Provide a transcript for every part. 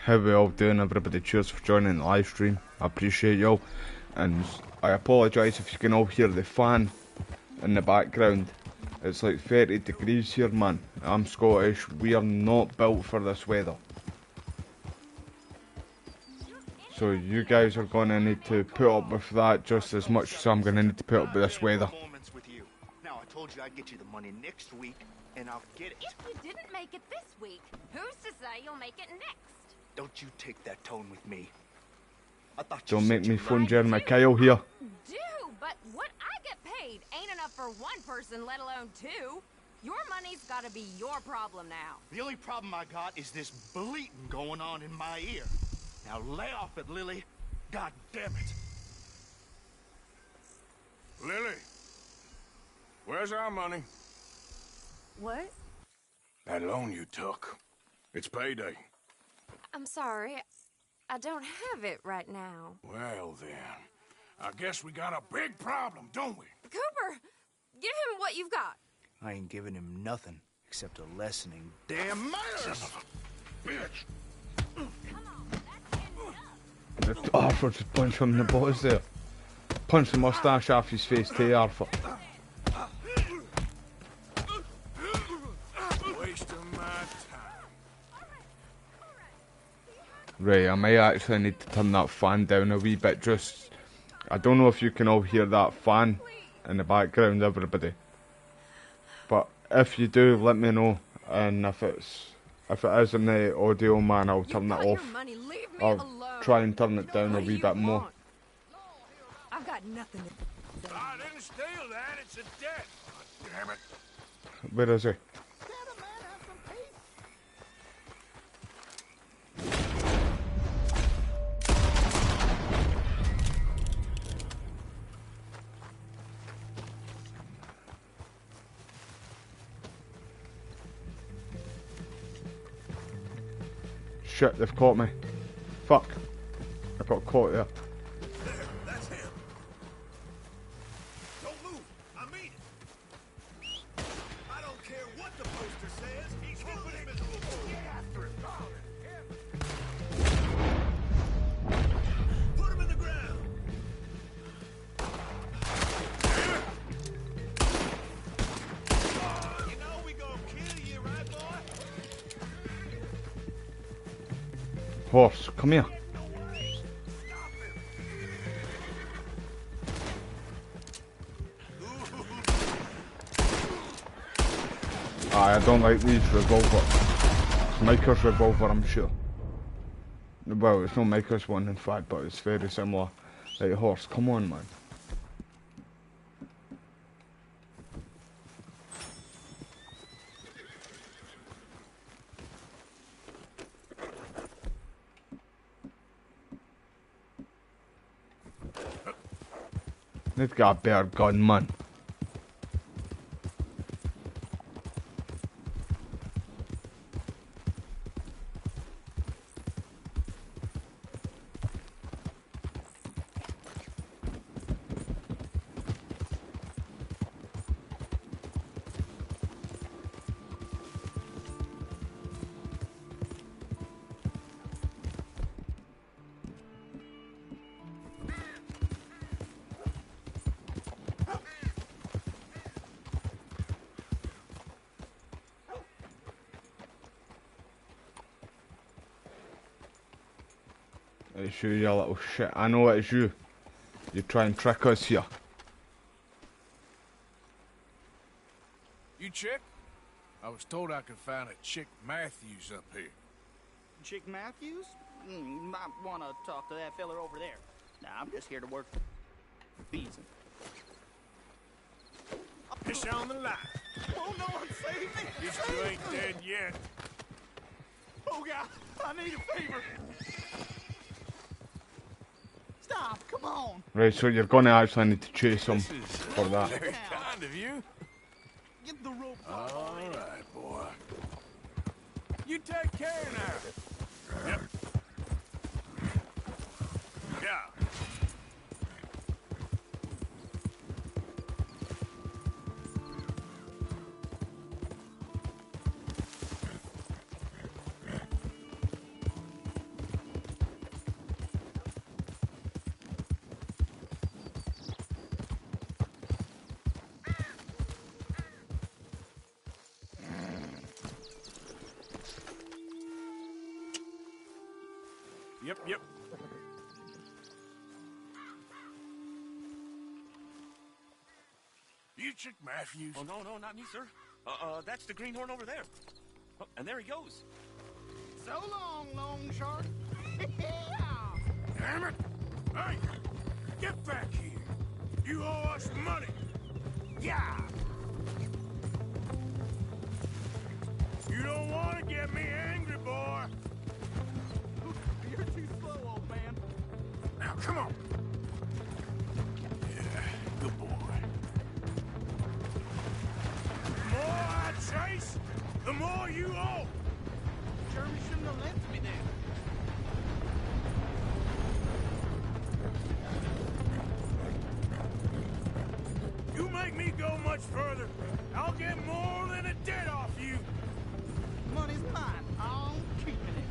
How we all doing, everybody? Cheers for joining the live stream. I appreciate y'all, and I apologise if you can all hear the fan in the background. It's like 30 degrees here, man. I'm Scottish. We are not built for this weather. So you guys are going to need to put up with that just as much as I'm going to need to put up with this weather. Now, I told you I'd get you the money next week, and I'll get it. If you didn't make it this week, who's to say you'll make it next? Don't you take that tone with me. I thought you Don't said make me you phone liked Jeremy it. Kyle here. Do, but what I get paid ain't enough for one person, let alone two. Your money's gotta be your problem now. The only problem I got is this bleating going on in my ear. Now lay off it, Lily. God damn it. Lily, where's our money? What? That loan you took. It's payday. I'm sorry. I don't have it right now. Well then, I guess we got a big problem, don't we? Cooper, give him what you've got. I ain't giving him nothing except a lessening damn manners. Bitch! Arthur just punched him in the balls there. Punched the moustache off his face too, Arthur. Wasting my time. Right, I might actually need to turn that fan down a wee bit. Just, I don't know if you can all hear that fan in the background, everybody. But if you do, let me know. And if it is in the audio, man, I'll turn it off. Or try and turn it down a wee bit more. I've got nothing to I didn't steal that, it's a debt. God damn it. Where is he? Shit, they've caught me. Fuck. I got caught there. There, that's him. Don't move, I mean it. I don't care what the poster says. He's hoping him as a get after him. Put him in the ground. You know we gonna kill you, right, boy? Horse, come here. I don't like these revolver. It's Micah's revolver, I'm sure. Well, it's not Micah's one, in fact, but it's very similar. Like, horse, come on, man. They've got a better gun, man. It's you, you little shit. I know it's you. You try and trick us here. You Chick? I was told I could find a Chick Matthews up here. Chick Matthews? You might want to talk to that fella over there. Nah, I'm just here to work bees. Fish on the line. Oh no, save me! Guess you ain't dead yet. Oh God, I need a favor. Stop! Come on. Right, so you're gonna actually need to chase him for that. Very kind of you. Get the rope. All right, boy. You take care now. Yep. Yeah. Yep. You Chick Matthews? Oh, no, not me, sir. That's the greenhorn over there. Oh, and there he goes. So long, long shark. Damn it! Hey, get back here. You owe us money. Yeah. You don't want to get me angry, boy. You're too slow, old man. Now, come on. Yeah, good boy. The more I chase, the more you owe. Jeremy shouldn't have left me there. You make me go much further, I'll get more than a debt off you. Money's mine. I'm keeping it.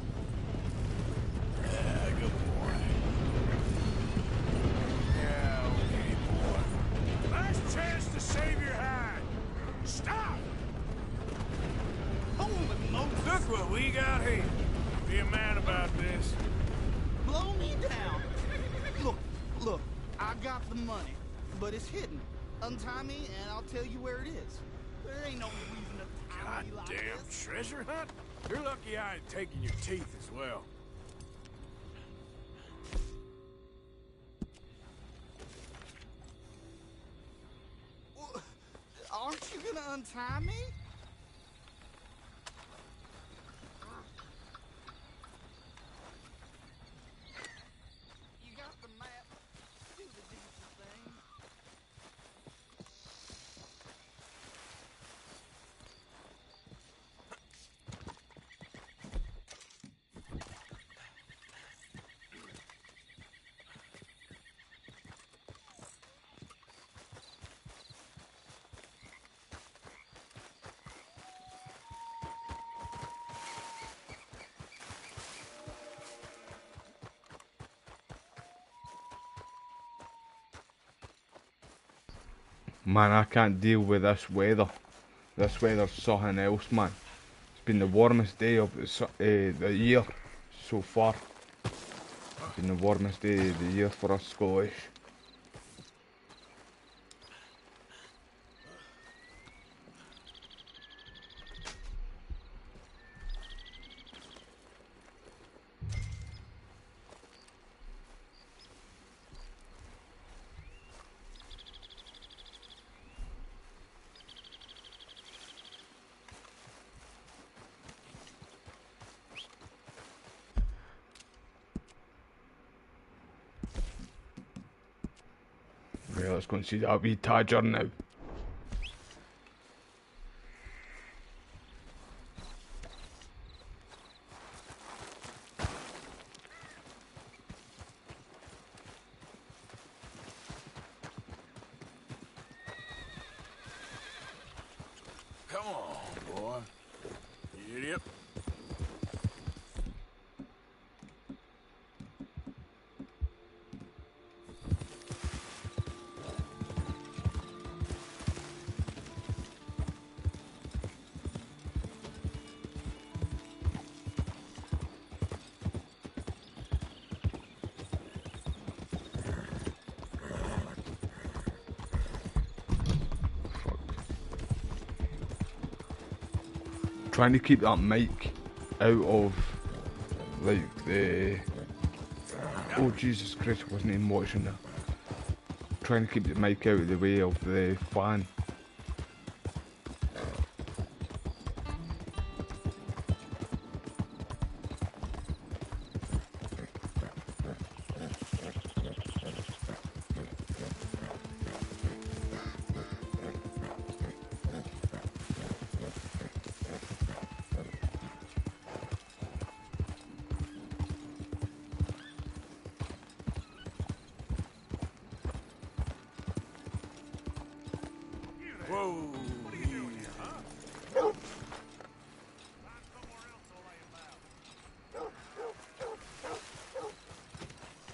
Yeah, good boy. Yeah, okay, boy. Last chance to save your hide. Stop! Holy Moses. Look what we got here. Be a man about this. Blow me down. Look, I got the money, but it's hidden. Untie me and I'll tell you where it is. There ain't no reason to tie me like Goddamn this. treasure hunt? You're lucky I ain't taking your teeth as well. Well, aren't you gonna untie me? You got the map. Do the decent thing. Man, I can't deal with this weather. This weather's something else, man. It's been the warmest day of the year so far. It's been the warmest day of the year for us Scottish. Right, let's go and see that wee Tadger now. Come on, boy. Idiot. Trying to keep that mic out of, like, the... Oh, Jesus Christ, I wasn't even watching that. Trying to keep the mic out of the way of the fan. Whoa. What are you doing here, huh? Find somewhere else to lay about.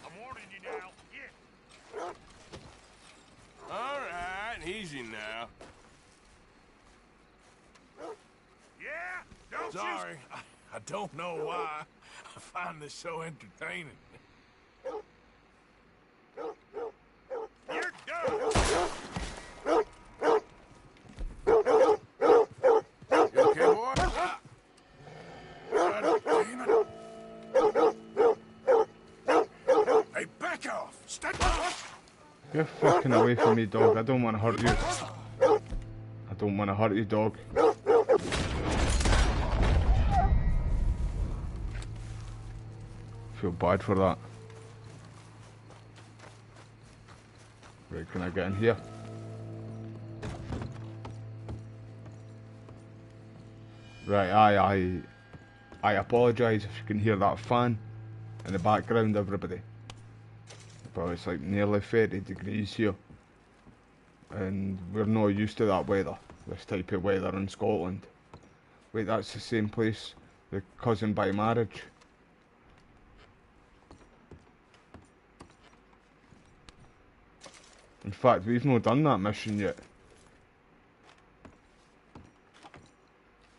I'm warning you now. Yeah. All right, easy now. Yeah? Don't Sorry, I don't know why. I find this so entertaining. You're done. You okay, boy? God damn it. Hey, back off! Step off! Get fucking away from me, dog. I don't want to hurt you. I don't want to hurt you, dog. Feel bad for that. Right, can I get in here? Right, I apologise if you can hear that fan in the background, everybody. But it's like nearly 30 degrees here. And we're not used to that weather, this type of weather in Scotland. Wait, that's the same place, the cousin by marriage. In fact, we've not done that mission yet.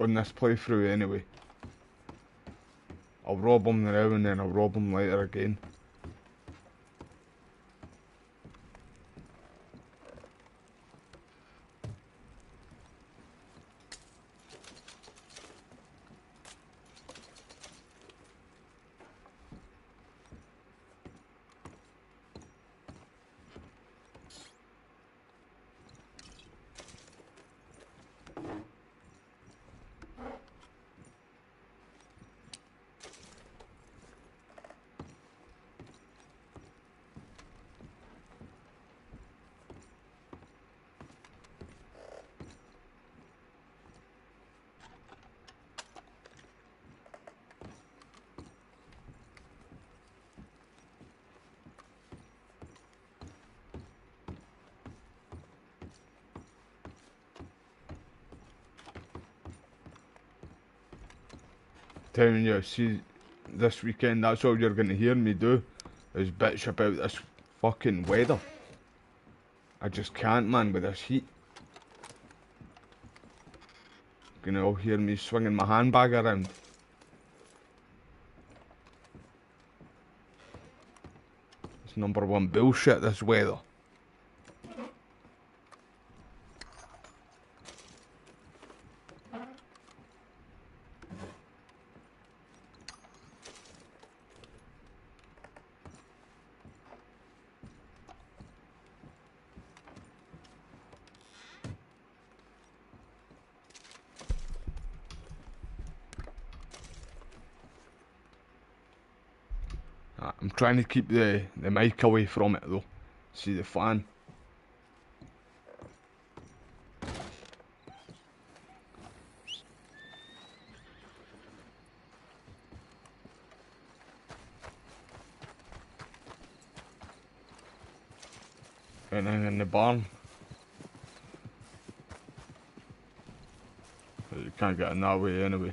On this playthrough anyway. I'll rob him now and then I'll rob him later again. Telling you, see, this weekend, that's all you're going to hear me do, is bitch about this fucking weather. I just can't, man, with this heat. You're gonna all hear me swinging my handbag around. It's #1 bullshit, this weather. I'm trying to keep the mic away from it though. See the fan. Anything in the barn? You can't get in that way anyway.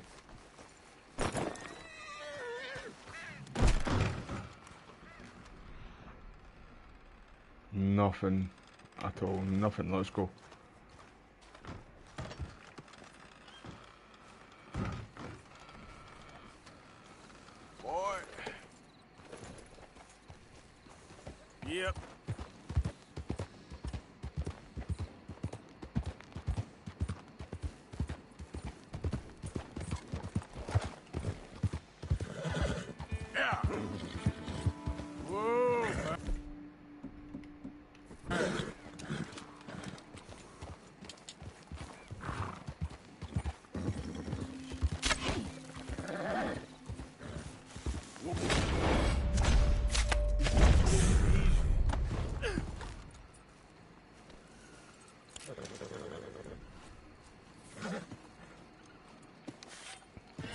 Nothing at all, nothing, let's go. Boy. Yep. Yeah. Whoa.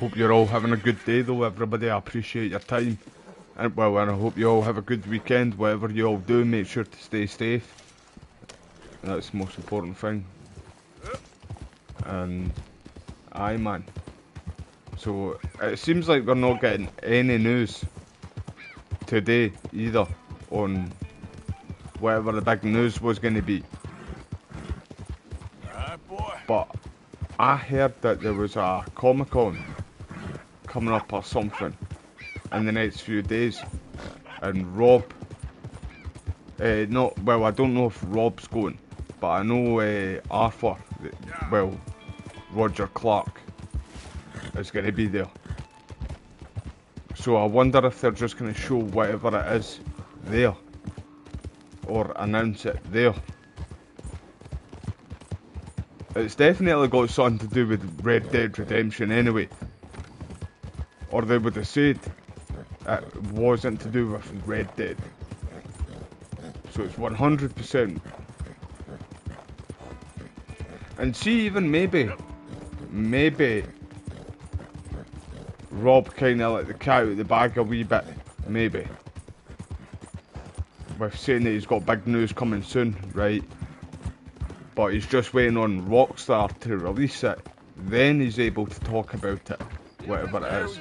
Hope you're all having a good day though, everybody. I appreciate your time. And well, and I hope you all have a good weekend. Whatever you all do, make sure to stay safe. That's the most important thing. And aye, man. So it seems like we're not getting any news today either on whatever the big news was going to be. Alright, boy. But I heard that there was a Comic-Con coming up or something in the next few days. And Rob, not, well, I don't know if Rob's going, but I know Arthur, well, Roger Clark, is going to be there. So I wonder if they're just going to show whatever it is there, or announce it there. It's definitely got something to do with Red Dead Redemption anyway. Or they would have said it wasn't to do with Red Dead. So it's 100%. And see, even maybe Rob kind of let the cat out of the bag a wee bit, maybe. With saying that he's got big news coming soon, right? But he's just waiting on Rockstar to release it. Then he's able to talk about it, whatever it is.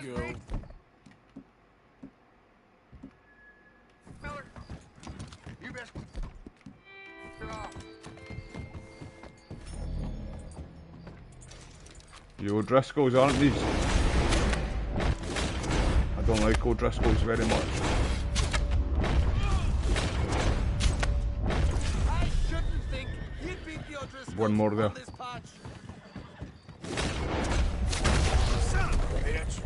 The O'Driscolls, aren't these? I don't like O'Driscolls very much. One more there. Son of a bitch.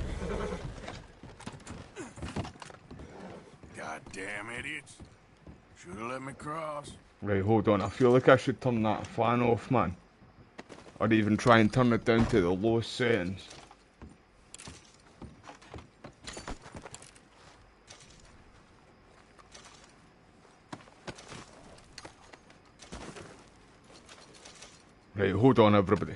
Goddamn idiots. Should have let me cross. Right, hold on. I feel like I should turn that fan off, man. Or even try and turn it down to the lowest settings. Right, hold on everybody.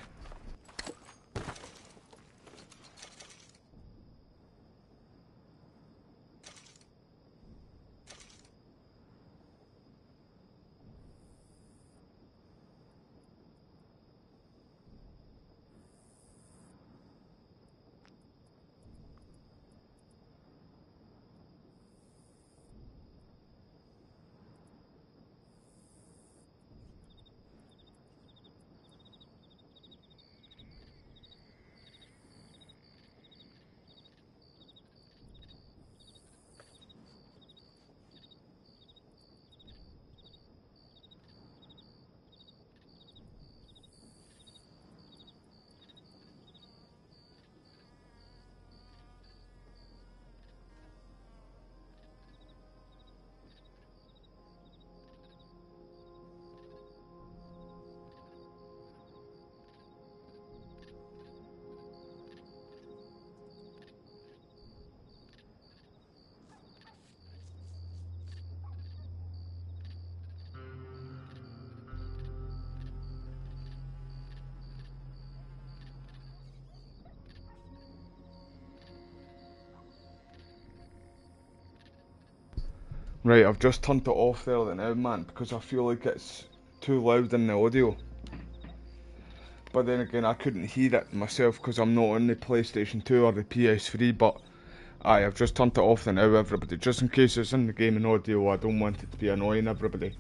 Right, I've just turned it off there now, man, because I feel like it's too loud in the audio. But then again, I couldn't hear it myself because I'm not on the PlayStation 2 or the PS3, but aye, I've just turned it off now, everybody, just in case it's in the gaming audio. I don't want it to be annoying everybody.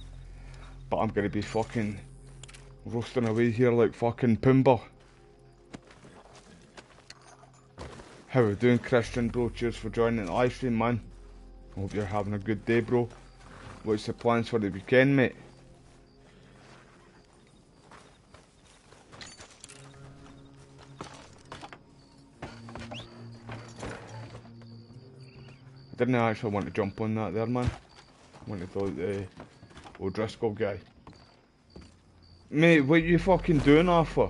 But I'm going to be fucking roasting away here like fucking Pumbaa. How are we doing, Christian, bro? Cheers for joining the live stream, man. Hope you're having a good day, bro. What's the plans for the weekend, mate? I didn't actually want to jump on that there, man. I wanted to thought the O'Driscoll guy. Mate, what you fucking doing, Arthur?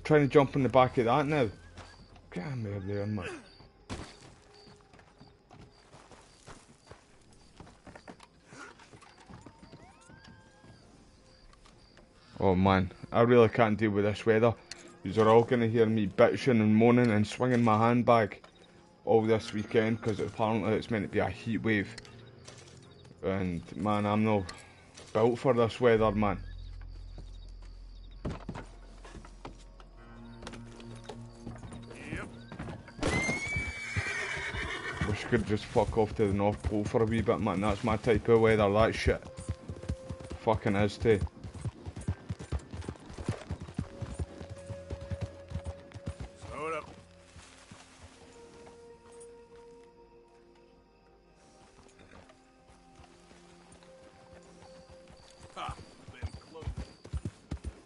Trying to jump on the back of that now? Get him there, man. Oh man, I really can't deal with this weather. You're all going to hear me bitching and moaning and swinging my handbag all this weekend because apparently it's meant to be a heat wave. And man, I'm not built for this weather, man. Wish I could just fuck off to the North Pole for a wee bit, man. That's my type of weather, that shit. Fucking is too.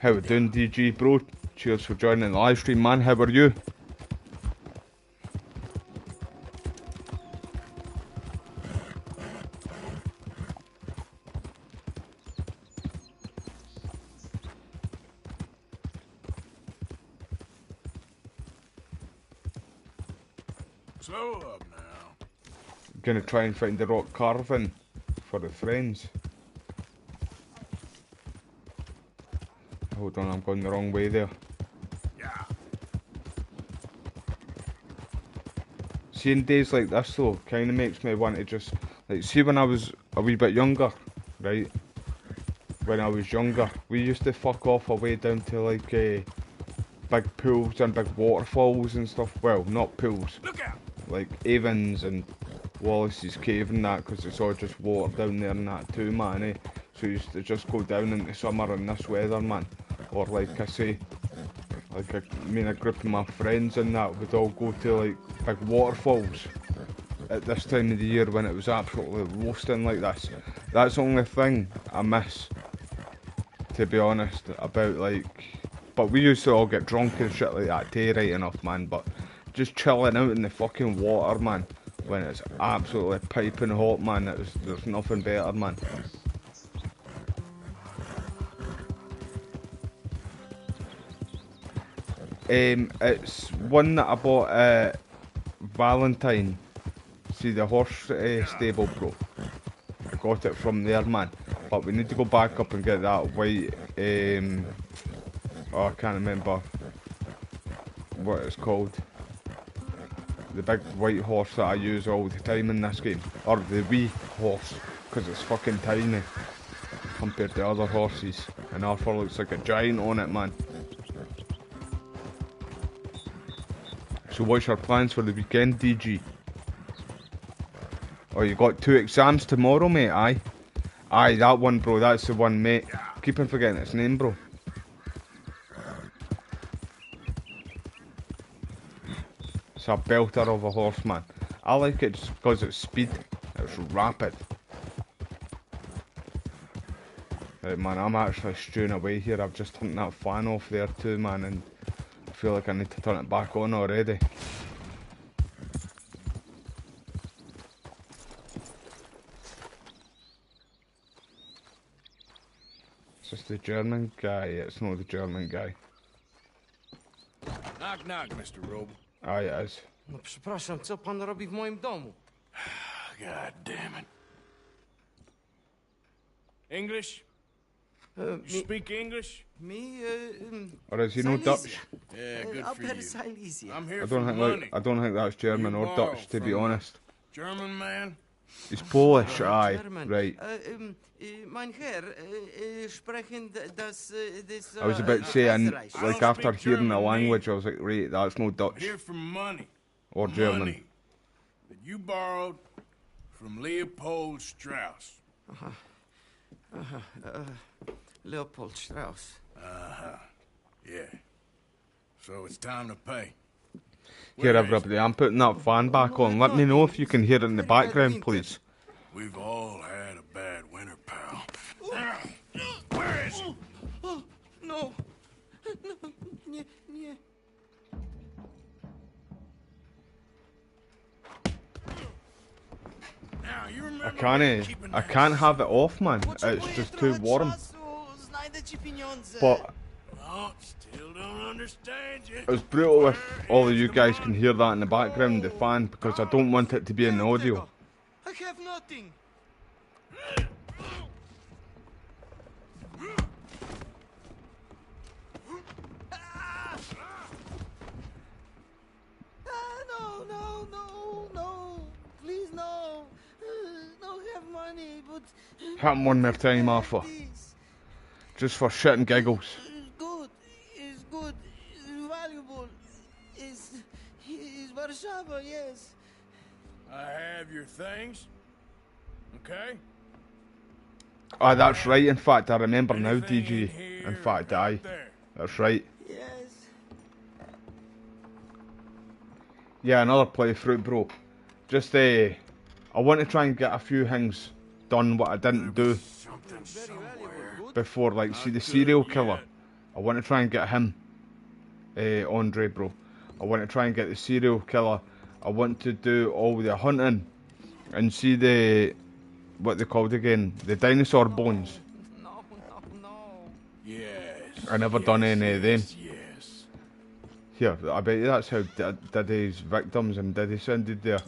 How we doing, DG bro? Cheers for joining the live stream, man. How are you? Slow up now. Gonna try and find the rock carving for the friends. Hold on, I'm going the wrong way there. Yeah. Seeing days like this though, kinda makes me want to just, like, see when I was a wee bit younger, right? When I was younger, we used to fuck off away down to like big pools and big waterfalls and stuff. Well, not pools, Look out! like Avons and Wallace's Cave and that, because it's all just water down there and that too, man, eh? So we used to just go down in the summer in this weather, man. Or like I say, like me and a group of my friends and that would all go to like big waterfalls at this time of the year when it was absolutely roasting like this. That's the only thing I miss, to be honest, about like, but we used to all get drunk and shit like that too, right enough, man, but just chilling out in the fucking water, man, when it's absolutely piping hot, man, there's nothing better, man. It's one that I bought at Valentine. See the horse stable, bro. I got it from there, man. But we need to go back up and get that white. Oh, I can't remember what it's called. The big white horse that I use all the time in this game, or the wee horse, because it's fucking tiny compared to other horses. And Arthur looks like a giant on it, man. So what's your plans for the weekend, DG? Oh, you got 2 exams tomorrow, mate, aye? Aye, that one, bro, that's the one, mate. Keep on forgetting its name, bro. It's a belter of a horse, man. I like it just because it's speed. It's rapid. Right, man, I'm actually stewing away here. I've just turned that fan off there too, man, and I feel like I need to turn it back on already. Is this the German guy? It's not the German guy. Knock, knock, Mr. Robe. Aye, it is. No przepraszam, co pan robi w moim domu? God damn it. English? You Me, speak English? me, Or is he no Dutch? Yeah, good for Upper you. Silesia. I'm here I for don't think money. I don't think that's German You or borrow Dutch, to be from honest. German man? He's Polish, aye. German. Right. Mein Herr, sprechen das, this, I was about to say, and Österreich. like don't after speak hearing the German, language, I was like, right, that's no I'm Dutch here for money. or German. Money that you borrowed from Leopold Strauss. Leopold Strauss. Yeah. So it's time to pay. Here, Where is everybody, I'm putting that fan back on. Let me know if you can hear it in the background, please. We've all had a bad winter, pal. Where is it? Oh, no. No, nie, nie. Now, you I remember keeping I that can't have it off, man. It's Potrzebuję just too trochę warm. czasu, znajdę ci pieniądze. But Oh, still don't understand you. it's brutal if all of you guys can hear that in the background, the fan, because I don't want it to be in the audio. I have nothing. No, no, no, no. Please, no. No have money, but... Hit him one more time, Arthur. This Just for shit and giggles. is good. It's good. It's valuable. It's Warszawa, yes. I have your things. Okay? Ah, that's right, in fact, I remember now, Anything in DG. here, In fact, aye. right there. That's right. Yes. Yeah, another playthrough, bro. Just, I want to try and get a few things done what I didn't do Something Very somewhere. valuable. Good. before, like, see the serial killer. I want to try and get him, Andre, bro. I want to try and get the serial killer. I want to do all the hunting and see the, what they called again, the dinosaur bones. No, no, no. Yes. I never done any of them. Yes. Here, I bet you that's how Diddy's victims and Diddy sounded there.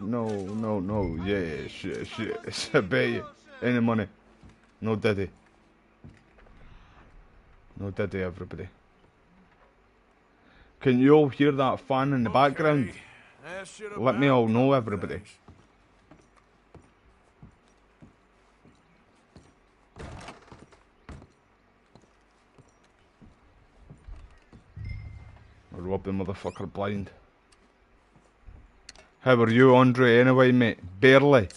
No, no, no, yeah, shit. I bet you. Any money. No Diddy. No Diddy, everybody. Can you all hear that fan in the background? That should Let me about all know, cover everybody. things. I'll rob the motherfucker blind. How are you, Andre, anyway, mate? Barely.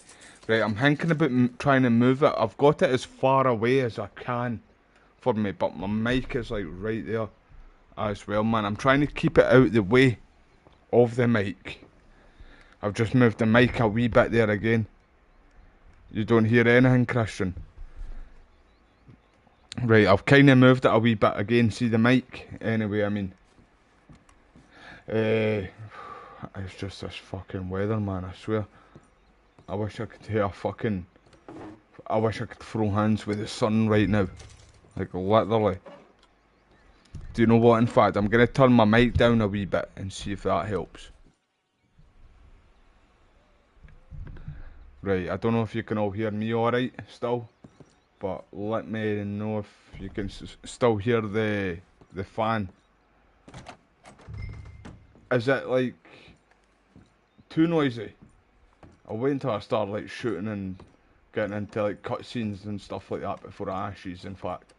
Right, I'm thinking about trying to move it. I've got it as far away as I can for me, but my mic is like right there as well, man. I'm trying to keep it out the way of the mic. I've just moved the mic a wee bit there again. You don't hear anything, Christian? Right, I've kind of moved it a wee bit again. See the mic? Anyway, I mean. It's just this fucking weather, man, I swear. I wish I could hear fucking... I wish I could throw hands with the sun right now. Like, literally. Do you know what? In fact, I'm going to turn my mic down a wee bit and see if that helps. Right, I don't know if you can all hear me alright still. But let me know if you can still hear the fan. Is it like too noisy? I'll wait until I start like shooting and getting into like cutscenes and stuff like that before I ashes, in fact.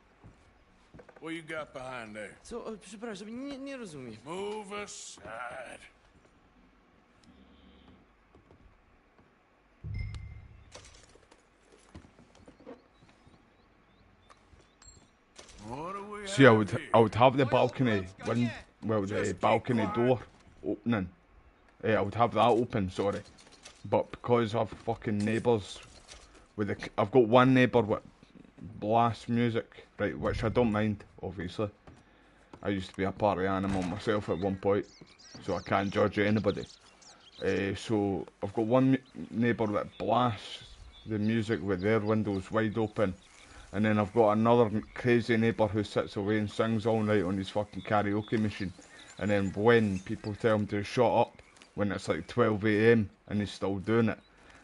What you got behind there? Co? Przepraszam, nie rozumiem. Move aside. What do we See, have I here? would have the balcony the balcony door opening. I would have that open, sorry. But because I've fucking neighbours with I've got one neighbour with blast music, right, which I don't mind, obviously. I used to be a party animal myself at one point, so I can't judge anybody. So I've got one neighbour that blasts the music with their windows wide open. And then I've got another crazy neighbour who sits away and sings all night on his fucking karaoke machine. And then when people tell him to shut up, when it's like 12 AM and he's still doing it,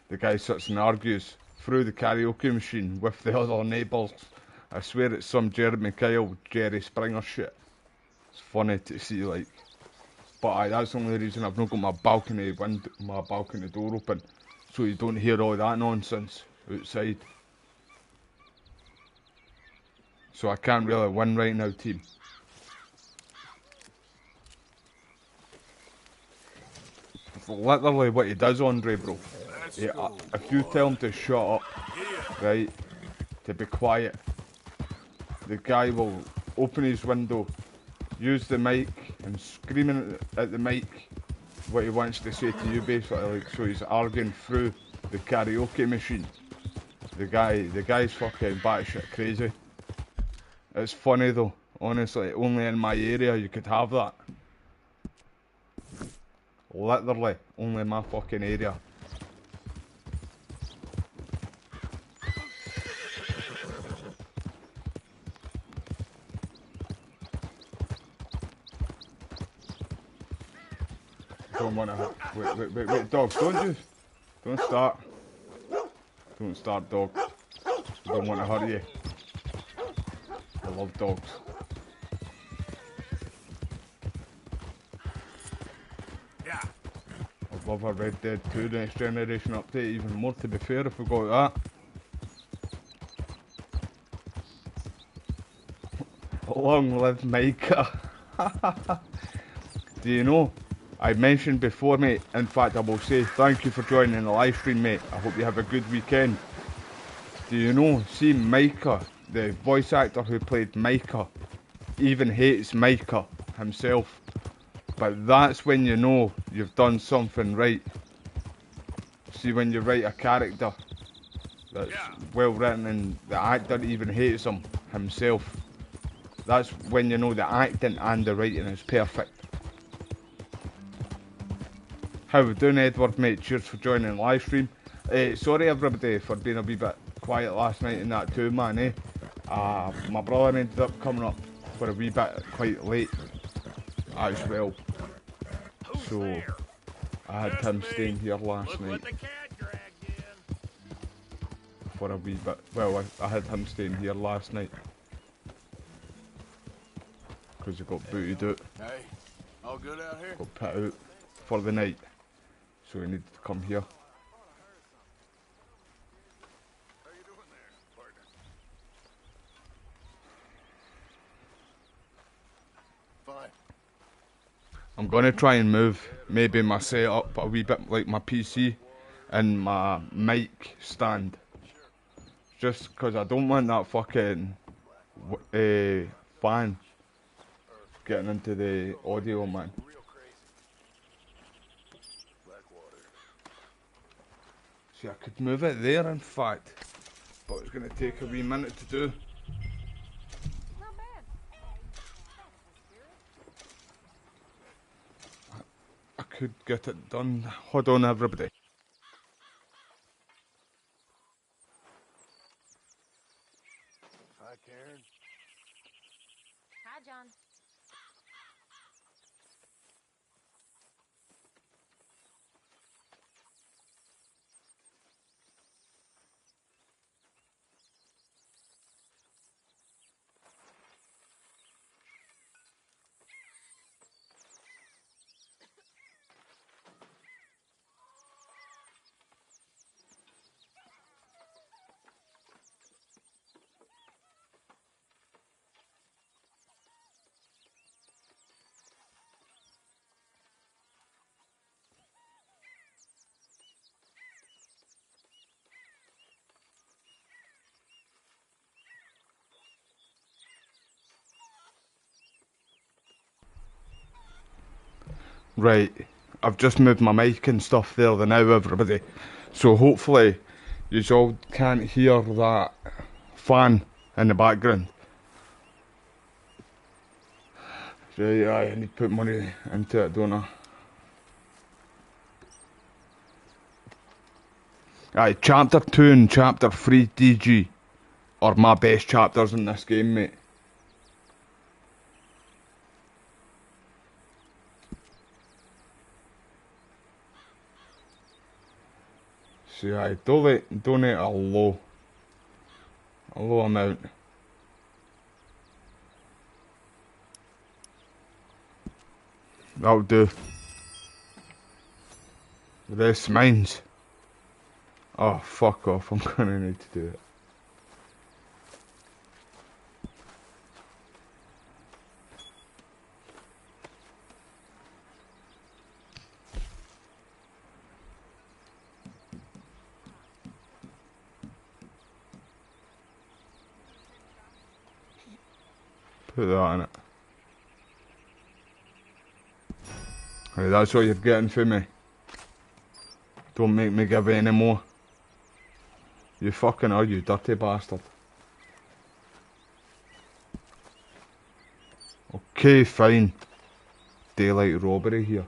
the guy sits and argues through the karaoke machine with the other neighbours. I swear it's some Jeremy Kyle, Jerry Springer shit. It's funny to see, like. But aye, that's the only reason I've not got my balcony door open, so you don't hear all that nonsense outside. So I can't really win right now, team. Literally what he does, Andre, bro. If you tell him to shut up, right, to be quiet, the guy will open his window, use the mic, and screaming at the mic what he wants to say to you, basically. Like, so he's arguing through the karaoke machine. The guy's fucking batshit crazy. It's funny though, honestly. Only in my area you could have that. Literally, only in my fucking area. Don't wanna hurt. Wait, dog, don't start. Don't start, dog. I don't wanna hurt you. I love dogs. Yeah. I love a Red Dead 2 Next Generation update even more, to be fair, if we got that. Long live Micah. Do you know, I mentioned before, mate, in fact I will say thank you for joining the live stream, mate. I hope you have a good weekend. Do you know, see Micah, the voice actor who played Micah, even hates Micah himself. But that's when you know you've done something right. See, when you write a character that's well written and the actor even hates him himself, That's when you know the acting and the writing is perfect. How we doing, Edward, mate? Cheers for joining the live stream. Sorry everybody for being a wee bit quiet last night and that too, man, eh? My brother ended up coming up for a wee bit quite late as well. So I had him staying here last night for a wee bit. Well, I had him staying here last night because he got booted out. Hey, all good out here? Got put out for the night, so he needed to come here. How you doing there, partner? Fine. I'm gonna try and move maybe my setup a wee bit, like my PC and my mic stand, just because I don't want that fucking fan getting into the audio, man. Real crazy. Blackwater. See, I could move it there, in fact, but it's gonna take a wee minute to do. Not bad. I could get it done. Hold on, everybody. Hi, Karen. Hi, John. Right, I've just moved my mic and stuff there now, everybody. So hopefully you all can't hear that fan in the background. Right, I need to put money into it, don't I? Aye, chapter 2 and chapter 3 DG are my best chapters in this game, mate. See, I donate a low amount. That'll do. The rest mine's. Oh, fuck off, I'm gonna need to do it. Put that in it. Hey, that's what you're getting for me. Don't make me give any more. You fucking are, you dirty bastard. Okay, fine. Daylight robbery here.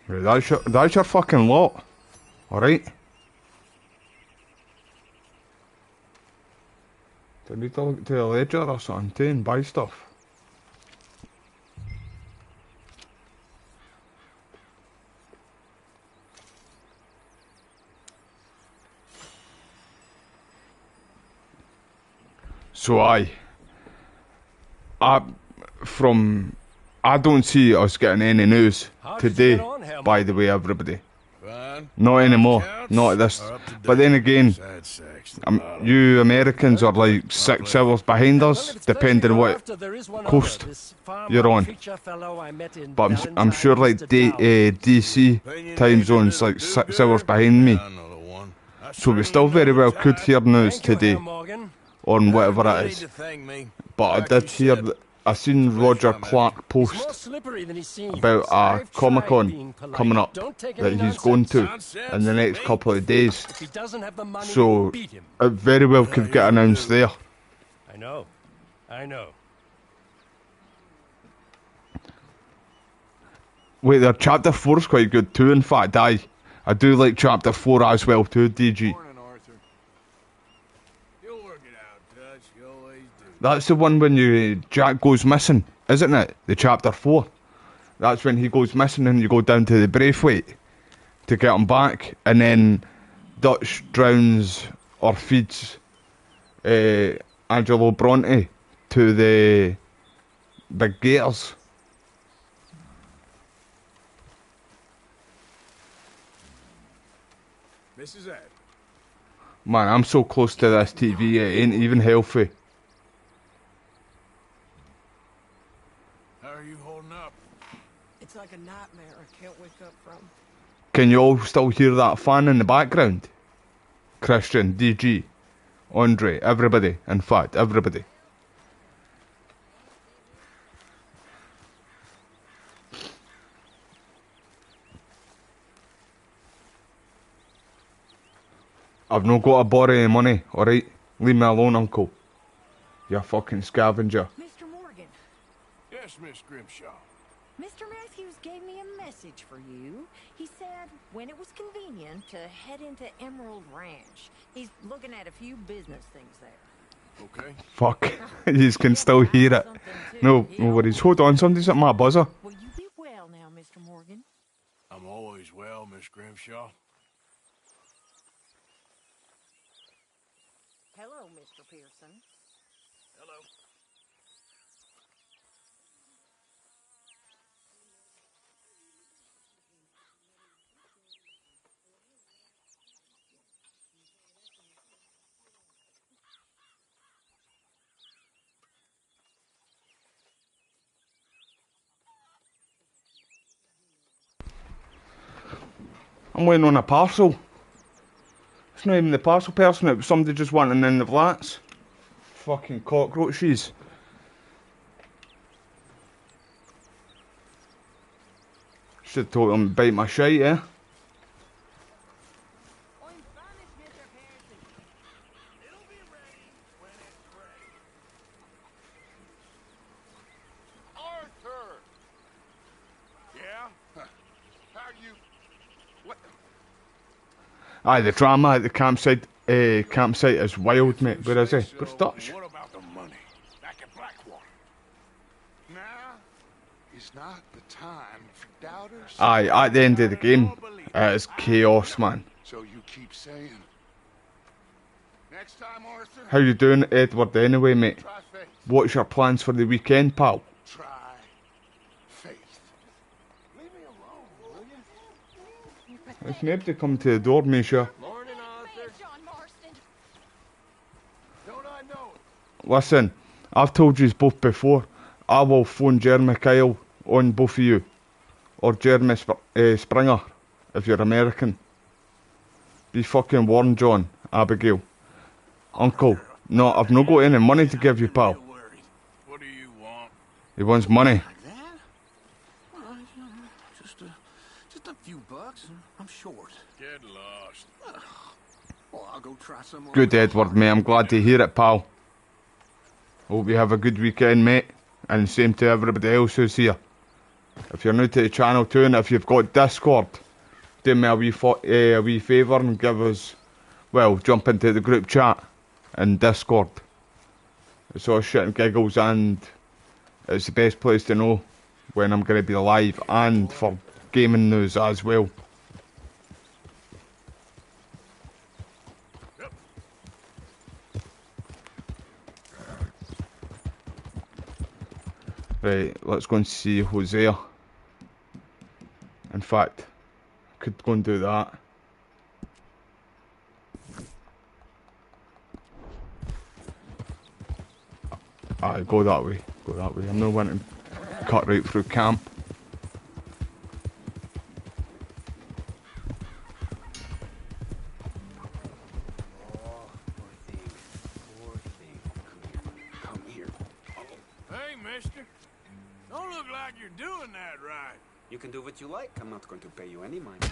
Right, that's your fucking lot. Alright? Do I need to look to the ledger or something too and buy stuff? So I don't see us getting any news today, by the way, everybody. Fine. Not anymore. Not at this. Are up to But date. then again, Sad sacks. you Americans are like 6 hours behind us, depending on what coast you're on. But I'm sure like DC time zone's like 6 hours behind me. Another one. I So we sure still know very well it's could hear news today hot. on whatever You it need is. to thank me. But I Like did you hear said, I seen Roger Clark He's post more slippery than he seems. about a I've tried Comic-Con being polite. coming up Don't take that any he's going to nonsense. in the next couple of days. If he doesn't have the money, So beat him. it very well could get announced there. I know. I know. Wait, their chapter 4's quite good too, in fact. I do like chapter 4 as well too, DG. Morning, Arthur. You'll work it out, Dutch. You always do. That's the one when Jack goes missing, isn't it? The chapter 4. That's when he goes missing and you go down to the Braithwaite to get him back, and then Dutch drowns or feeds Angelo Bronte to the big gators. Mrs. Ed. Man, I'm so close to this TV, it ain't even healthy. How are you holding up? It's like a nightmare I can't wake up from. Can you all still hear that fan in the background? Christian, DG, Andre, everybody, in fact, everybody. I've not got to borrow any money, alright? Leave me alone, uncle. You fucking scavenger. Mr. Morgan, Yes, Miss Grimshaw. Mr. Matthews gave me a message for you. He said when it was convenient to head into Emerald Ranch. He's looking at a few business things there. Okay. Fuck. You can still hear it. No worries. Hold on, somebody's at my buzzer. Will you be well now, Mr. Morgan? I'm always well, Miss Grimshaw. Hello, Mr. Pearson. Hello. I'm waiting on a parcel. It's not even the parcel person, it was somebody just wanting in the flats. Fucking cockroaches. Should have told them to bite my shite, eh? It'll be ready when it's ready. Arthur! Yeah? How you... What? Aye, the drama at the campsite is wild, mate. Where is he? Where's Dutch? What about the money? Back at Blackwater. Now is not the time for doubters. Aye, at the end of the game, it's chaos, man. So you keep saying. Next time, Arthur. How you doing, Edward, anyway, mate? Try faith. What's your plans for the weekend, pal? Try faith. Leave me alone, will you? It's nobody come to the door, Misha. Morning, Arthur. John Marston. Don't I know it? Listen, I've told you both before. I will phone Jeremy Kyle on both of you. Or Jeremy Springer, if you're American. Be fucking warned, John, Abigail. Uncle, no, I've not got any money to give you, pal. You're worried. What do you want? He wants money. Like that? Well, you know, just a few bucks. I'm short. Get lost. Well, I'll go try some more. Good, Edward, mate. I'm glad to hear it, pal. Hope you have a good weekend, mate. And same to everybody else who's here. If you're new to the channel too, and if you've got Discord, do me a wee favour and give us, well, jump into the group chat in Discord. It's all shit and giggles, and it's the best place to know when I'm going to be live, and for gaming news as well. Right, let's go and see Hosea. In fact, I could go and do that. Aye, go that way. Go that way. I'm not wanting to cut right through camp. Hey, mister. Don't look like you're doing that right. You can do what you like. I'm not going to pay you any mind.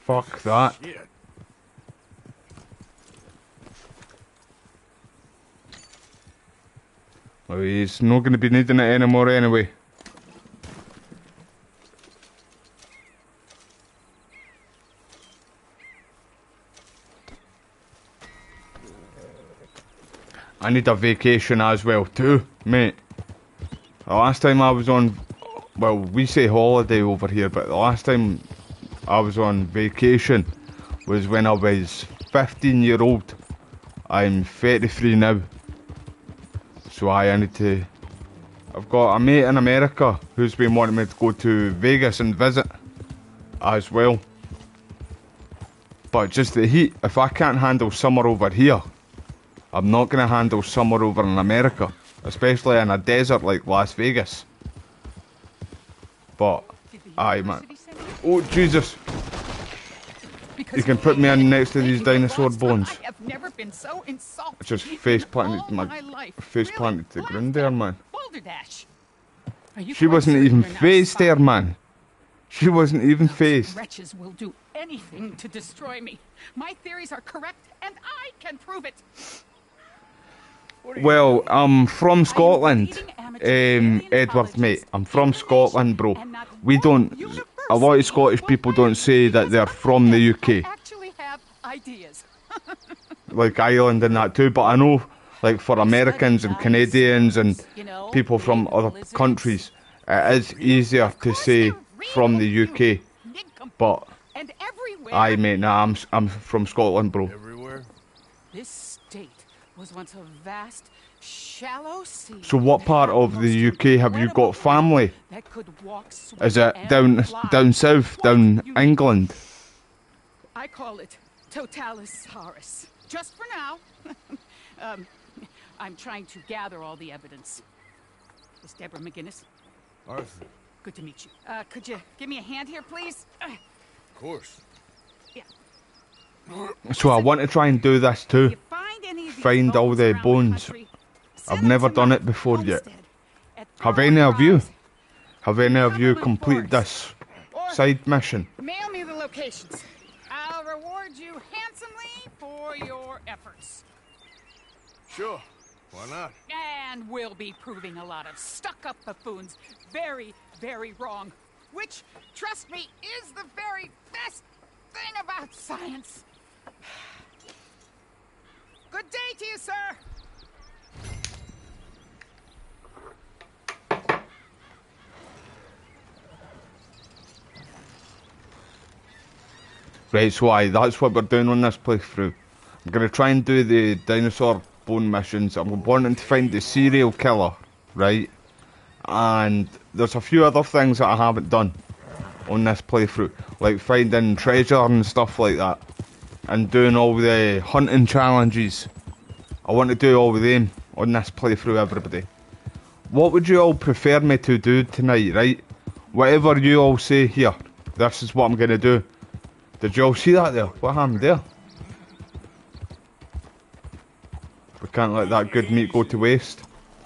Fuck that. Shit. Well, he's not going to be needing it anymore anyway. I need a vacation as well too, mate. The last time I was on, well, we say holiday over here, but the last time I was on vacation was when I was 15-year-old. I'm 33 now. So I need to... I've got a mate in America who's been wanting me to go to Vegas and visit as well. But just the heat, if I can't handle summer over here, I'm not going to handle summer over in America, especially in a desert like Las Vegas. But, aye man. Oh Jesus! You can put me in next to these dinosaur bones. I have never been so insulted. I just face planted face planted to the ground there, man. She wasn't even phased there, man. She wasn't even phased. Wretches will do anything to destroy me. My theories are correct, and I can prove it. Well, I'm from Scotland, Edward, mate. I'm from Scotland, bro. We don't... A lot of Scottish people don't say that they're from the UK. Actually have ideas. Like Ireland and that too, but I know, like, for Americans and Canadians and people from other countries, it is easier to say from the UK. But, aye, mate, nah, I'm from Scotland, bro. Everywhere? This state was once a vast, shallow sea. So what part of the UK have you got family? Is it down south, down England? I call it Totalis Horus. Just for now. I'm trying to gather all the evidence. Miss Deborah McGinnis. Arthur. Good to meet you. Could you give me a hand here, please? Of course. Yeah. So I want to try and do this too. Find all the bones. I've never done it before yet. Have any of you? Have any of you completed this side mission? Mail me the locations. I'll reward you handsomely for your efforts. Sure. Why not? And we'll be proving a lot of stuck-up buffoons very, very wrong. Which, trust me, is the very best thing about science. Good day to you, sir. Right, so aye, that's what we're doing on this playthrough. I'm going to try and do the dinosaur bone missions. I'm wanting to find the serial killer, right? And there's a few other things that I haven't done on this playthrough, like finding treasure and stuff like that, and doing all the hunting challenges. I want to do all of them on this playthrough, everybody. What would you all prefer me to do tonight, right? Whatever you all say here, this is what I'm going to do. Did you all see that there? What happened there? We can't let that good meat go to waste.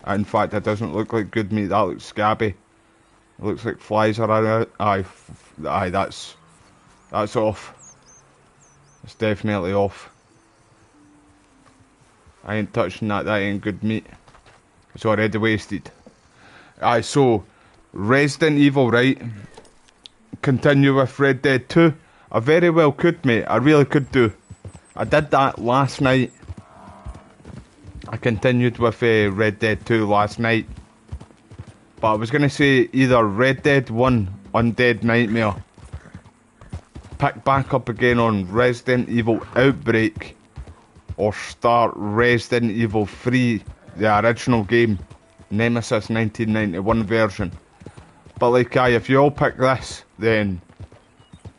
In fact, it doesn't look like good meat. That looks scabby. It looks like flies are around. Aye, that's off. It's definitely off. I ain't touching that. That ain't good meat. It's already wasted. Aye, so Resident Evil, right? Continue with Red Dead 2. I very well could, mate. I really could do. I did that last night. I continued with Red Dead 2 last night. But I was going to say either Red Dead 1, Undead Nightmare, pick back up again on Resident Evil Outbreak, or start Resident Evil 3, the original game, Nemesis 1991 version. But like, aye, if you all pick this, then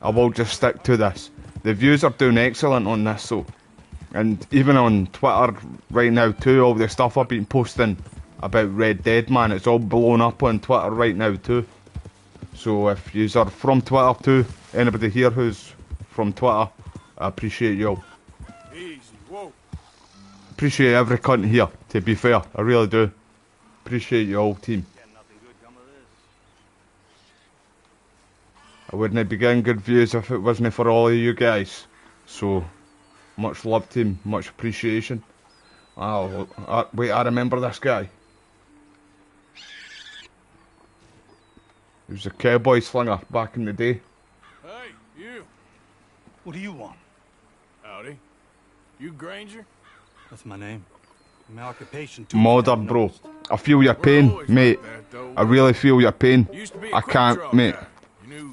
I will just stick to this. The views are doing excellent on this, so. And even on Twitter right now too, all the stuff I've been posting about Red Dead, man, it's all blown up on Twitter right now too. So if yous are from Twitter too, anybody here who's from Twitter, I appreciate you all. Easy, whoa. Appreciate every cunt here, to be fair. I really do. Appreciate you all, team. I wouldn't be getting good views if it wasn't for all of you guys. So, much love, team. Much appreciation. Wait, I remember this guy. He was a cowboy slinger back in the day. Hey, you. What do you want? Howdy. You Granger? That's my name. My occupation. Modern, bro. I feel your pain, mate. I really feel your pain. I can't, mate.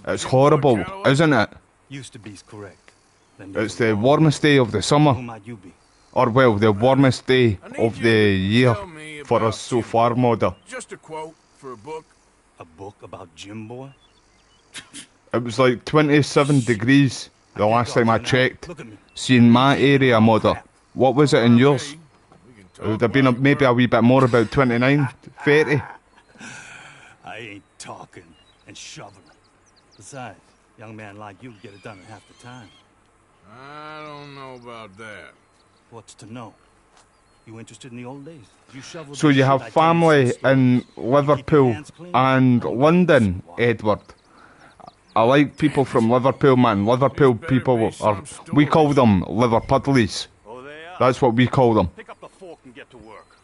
It's horrible, isn't it? Used to be's correct. It's the warmest day of the summer. Who might you be? Or, well, the warmest day of the year for us so far, Modder. Just a quote for a book. A book about Jim Boy? It was like 27 degrees the last time I checked. See, in my area, Modder. What was it in yours? It would have been maybe a wee bit more, about 29, 30. I ain't talking and shoveling. Besides, young man like you get it done in half the time. I don't know about that. What's to know? You interested in the old days? You shoveled. So you have family in Liverpool and London, Edward. I like people from Liverpool, man. Liverpool people are, we call them Liverpudlies. That's what we call them. Pick up the fork and get to work.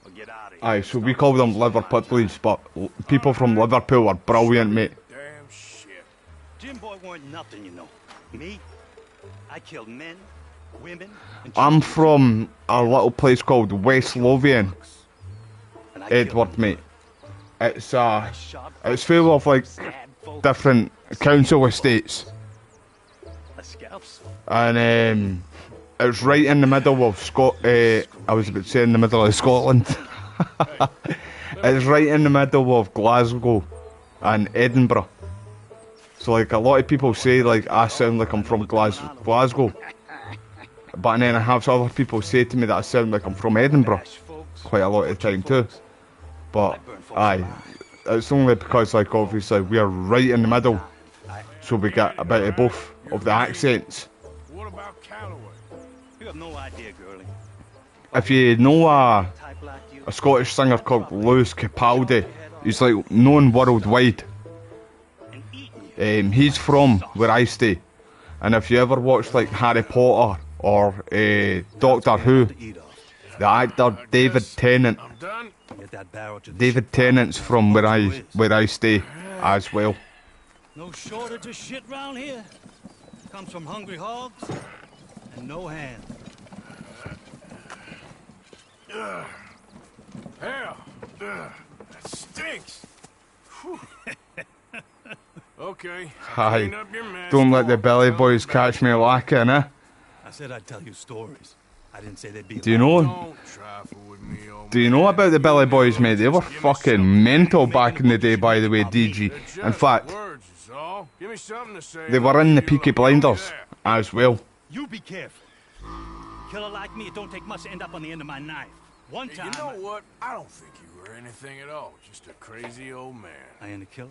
Or get out of here. Aye, so we call them Liverpudlies, but people from Liverpool are brilliant, mate. Damn shit. Jim Boy weren't nothing, you know. Me? I killed men, women, and I'm from a little place called West Lothian, Edward, mate. It's full of like different council estates, and it's right in the middle of I was about to say in the middle of Scotland. It's right in the middle of Glasgow and Edinburgh. So like a lot of people say like I sound like I'm from Glasgow. But then I have other people say to me that I sound like I'm from Edinburgh quite a lot of the time too. But aye, it's only because like obviously we're right in the middle, so we get a bit of both of the accents. What about Calloway? You have no idea, girlie. If you know a Scottish singer called Lewis Capaldi, he's like known worldwide. He's from where I stay, and if you ever watched like Harry Potter or Doctor Who, the actor David Tennant. David Tennant's from where I stay as well. No shortage of shit round here. Comes from hungry hogs and no hands. Hell, that stinks. Okay. Hi. Don't let the Belly Boys catch me lacking, eh? I said I'd tell you stories. I didn't say they'd be. Do you know? Do you know about the Belly Boys, mate? They were fucking mental back in the day, by the way, DG. In fact, they were in the Peaky Blinders as well. You be careful. Killer like me, it don't take much to end up on the end of my knife. One time. You know what? I don't think you were anything at all. Just a crazy old man. I ain't a killer.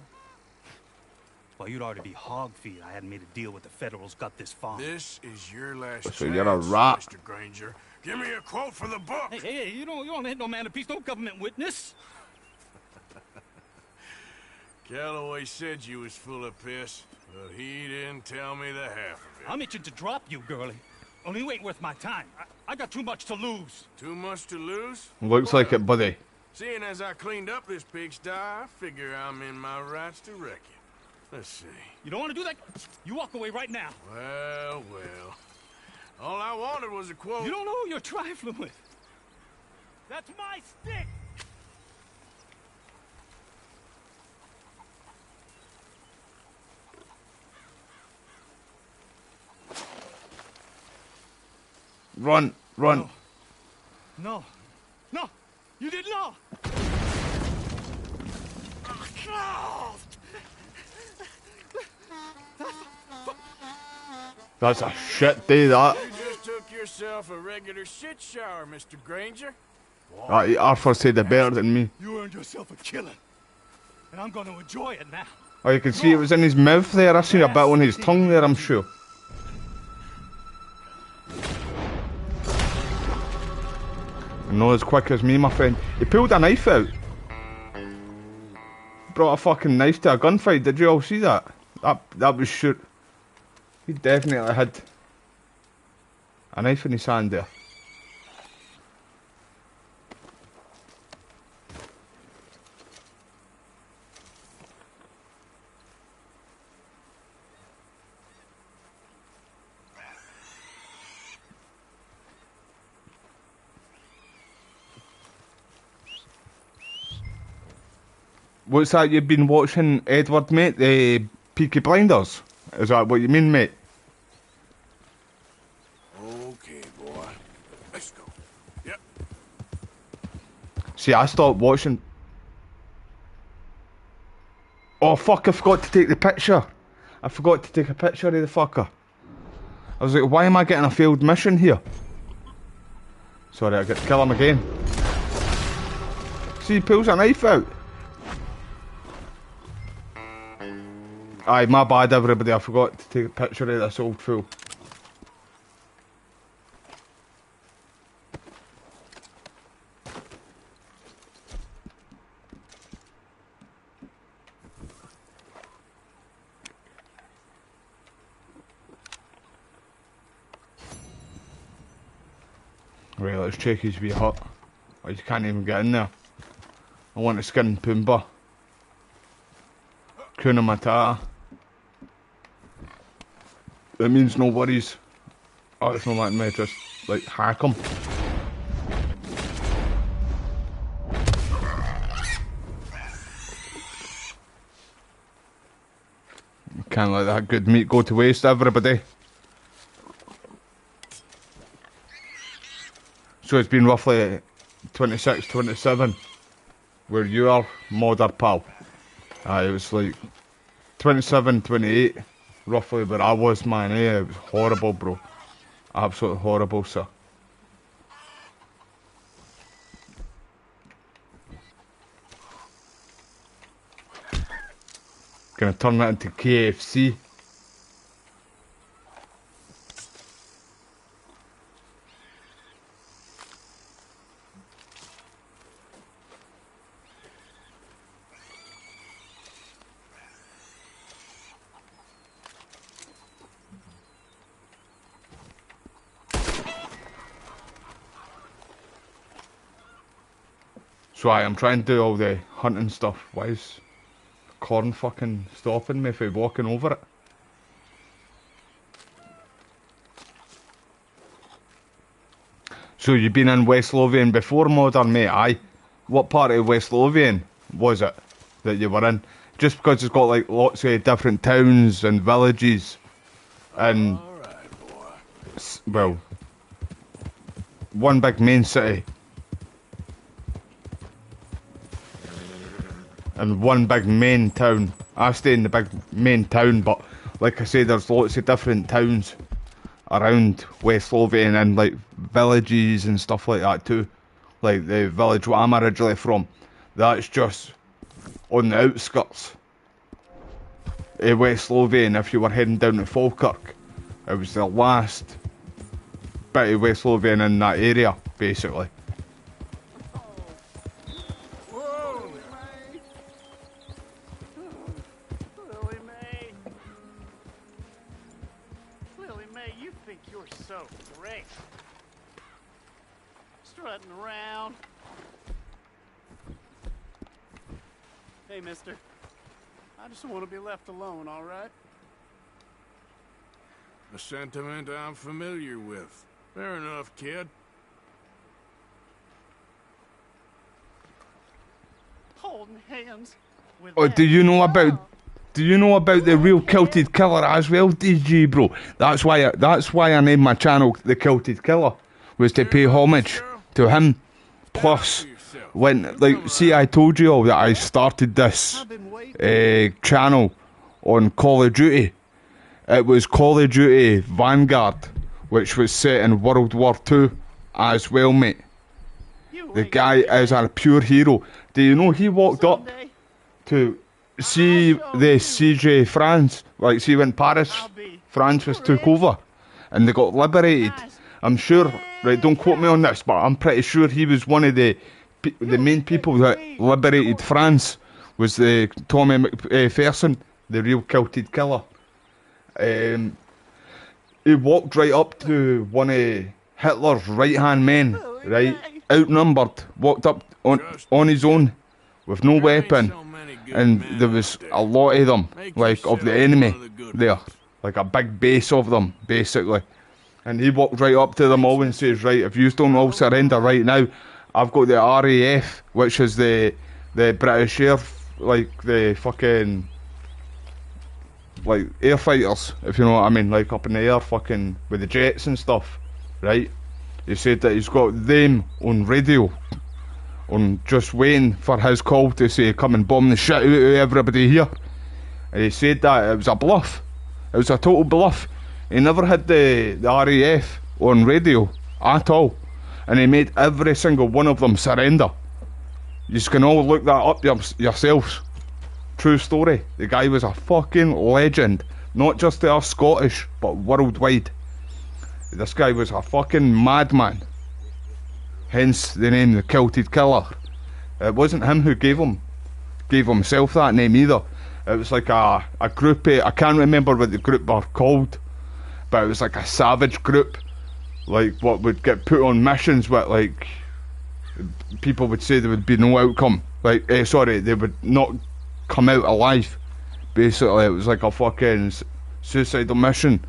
Well, you'd already be hog feed. I hadn't made a deal with the Federals, got this far. This is your last So chance, you're a rat. Mr. Granger. Give me a quote for the book. Hey, you don't hit no man of peace, no government witness. Calloway said you was full of piss, but he didn't tell me the half of it. I'm itching to drop you, girlie. Only you ain't worth my time. I got too much to lose. Too much to lose? Looks like it, buddy. Seeing as I cleaned up this pigsty, I figure I'm in my rights to wreck you. Let's see. You don't want to do that? You walk away right now. Well. All I wanted was a quote. You don't know who you're trifling with. That's my stick! Run. No, you didn't know. That's a shit day, that. You just took yourself a regular shit shower, Mr. Granger. Arthur said it better than me. You earned yourself a killing, and I'm going to enjoy it now. Oh, you can see it was in his mouth there. I seen a bit on his tongue there, I'm sure. Not as quick as me, my friend. He pulled a knife out. Brought a fucking knife to a gunfight. Did you all see that? That was shoot. He definitely had a knife in his hand there. What's that you've been watching, Edward, mate? The Peaky Blinders? Is that what you mean, mate? Okay, boy. Let's go. Yep. See, I stopped watching. Oh, fuck, I forgot to take the picture. I forgot to take a picture of the fucker. I was like, why am I getting a failed mission here? Sorry, I got to kill him again. See, he pulls a knife out. Aye, my bad everybody, I forgot to take a picture of this old fool. Right, let's check his wee hut. Oh, you can't even get in there. I want to skin Pumbaa. Kuna Matata. That means no worries. Oh, it's not letting me just, like, hack him. Can't let that good meat go to waste, everybody. So it's been roughly 26, 27. Where you are, modder pal. It was like 27, 28. Roughly where I was, man, eh? It was horrible, bro. Absolutely horrible, sir. Gonna turn that into KFC. So I'm trying to do all the hunting stuff. Why is corn fucking stopping me from walking over it? So you've been in West Lothian before, modern mate? Aye. What part of West Lothian was it that you were in? Just because it's got like lots of different towns and villages and well, one big main city. And one big main town. I stay in the big main town, but like I say, there's lots of different towns around West Lothian and like villages and stuff like that too. Like the village where I'm originally from, that's just on the outskirts of West Lothian. If you were heading down to Falkirk, it was the last bit of West Lothian in that area, basically. Strutting around. Hey, mister. I just want to be left alone, all right? A sentiment I'm familiar with. Fair enough, kid. Holding hands with Oh, do you know about the real Kilted Killer as well, DG bro? That's why I named my channel The Kilted Killer, was to pay homage to him. Plus, when, like, see, I told you all that I started this channel on Call of Duty. It was Call of Duty Vanguard, which was set in World War II as well, mate. The guy is a pure hero. Do you know he walked up to see the siege of France? Like, see when Paris, France was took over and they got liberated, I'm sure, right, don't quote me on this, but I'm pretty sure he was one of the main people that liberated France, was the Tommy McPherson, the real kilted killer. He walked right up to one of Hitler's right-hand men, right, outnumbered, walked up on his own, with no weapon, and there was a lot of them, like, of the enemy there, like a big base of them, basically. And he walked right up to them all and says, right, if you don't all surrender right now, I've got the RAF, which is the British Air, like the fucking, like air fighters, if you know what I mean, like up in the air, fucking with the jets and stuff, right? He said that he's got them on radio, on just waiting for his call to say, come and bomb the shit out of everybody here. And he said that it was a bluff. It was a total bluff. He never had the RAF on radio at all, and he made every single one of them surrender. You can all look that up yourselves. True story. The guy was a fucking legend, not just to us Scottish, but worldwide. This guy was a fucking madman. Hence the name, the Kilted Killer. It wasn't him who gave himself that name either. It was like a group. I can't remember what the group were called, but it was like a savage group, like what would get put on missions with, like, people would say there would be no outcome, like, sorry, they would not come out alive. Basically, it was like a fucking suicidal mission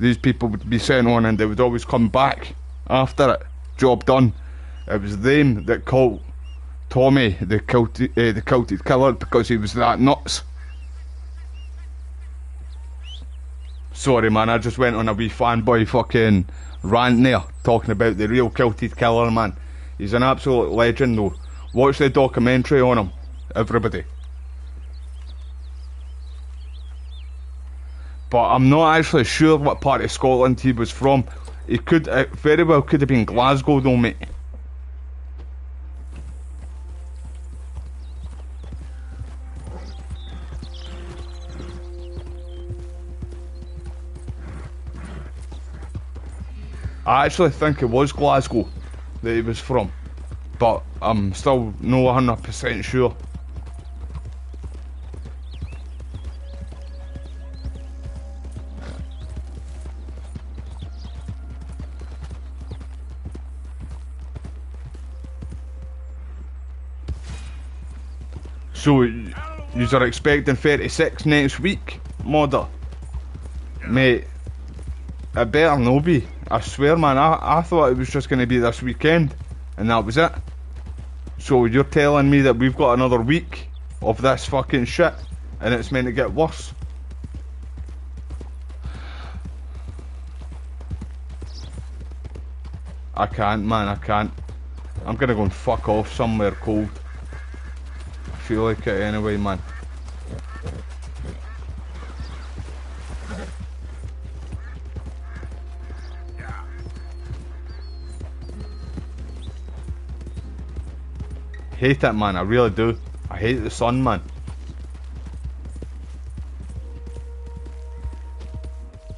these people would be sent on, and they would always come back after it. Job done. It was them that called Tommy the Kilted Killer, because he was that nuts. Sorry man, I just went on a wee fanboy fucking rant there, talking about the real Kilted Killer, man. He's an absolute legend though. Watch the documentary on him, everybody. But I'm not actually sure what part of Scotland he was from. He could, very well could have been Glasgow though, mate. I actually think it was Glasgow that he was from, but I'm still no 100% sure. So, you're expecting 36 next week, Modder? Mate, it better no be. I swear, man, I thought it was just going to be this weekend, and that was it. So you're telling me that we've got another week of this fucking shit, and it's meant to get worse? I can't, man, I can't. I'm gonna go and fuck off somewhere cold. I feel like it anyway, man. Hate it, man, I really do. I hate the sun, man.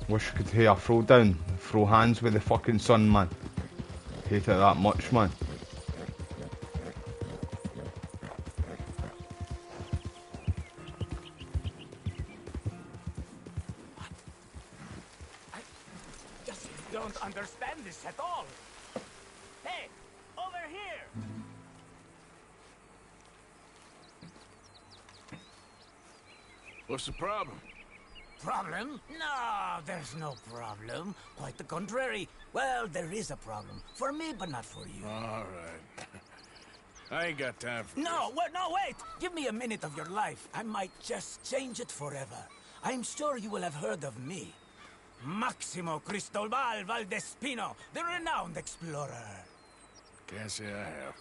Wish I could hear a throw down, throw hands with the fucking sun, man. Hate it that much, man. I just don't understand this at all. Hey, over here! What's the problem? Problem? No, there's no problem. Quite the contrary. Well, there is a problem. For me, but not for you. All right. I ain't got time for No, wait! Give me a minute of your life. I might just change it forever. I'm sure you will have heard of me. Maximo Cristobal Valdespino, the renowned explorer. Can't say I have.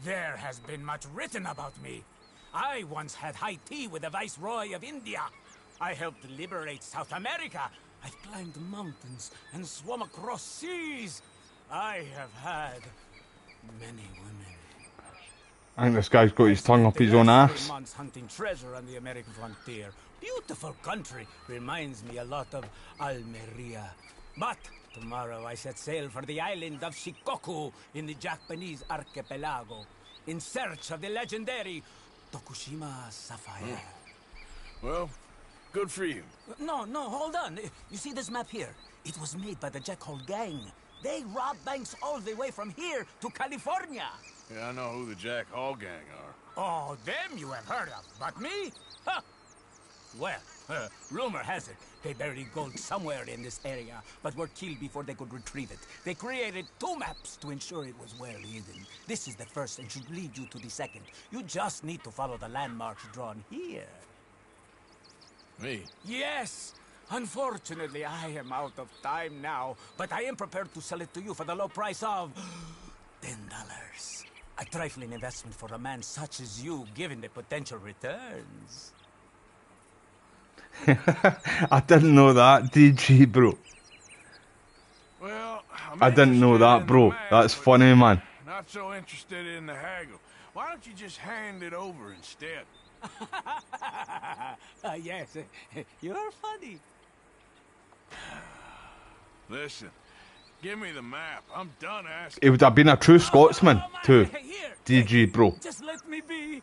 There has been much written about me. I once had high tea with the Viceroy of India. I helped liberate South America. I've climbed mountains and swum across seas. I have had many women. I think this guy's got his tongue up his own ass. Months hunting treasure on the American frontier. Beautiful country. Reminds me a lot of Almeria. But tomorrow I set sail for the island of Shikoku in the Japanese archipelago in search of the legendary Tokushima Sapphire. Well, good for you. No, hold on. You see this map here? It was made by the Jackhole gang. They rob banks all the way from here to California. Yeah, I know who the Jack Hall gang are. Oh, them you have heard of, but me? Huh. Well, rumor has it they buried gold somewhere in this area, but were killed before they could retrieve it. They created 2 maps to ensure it was well hidden. This is the first and should lead you to the second. You just need to follow the landmarks drawn here. Me? Yes! Unfortunately, I am out of time now, but I am prepared to sell it to you for the low price of $10. A trifling investment for a man such as you, given the potential returns. I didn't know that, DG, bro. Well, I didn't know that, bro. That's funny, man. Not so interested in the haggle. Why don't you just hand it over instead? Yes, you're funny. Listen, give me the map. I'm done asking. He would have been a true Scotsman, too. DG, bro. Just let me be.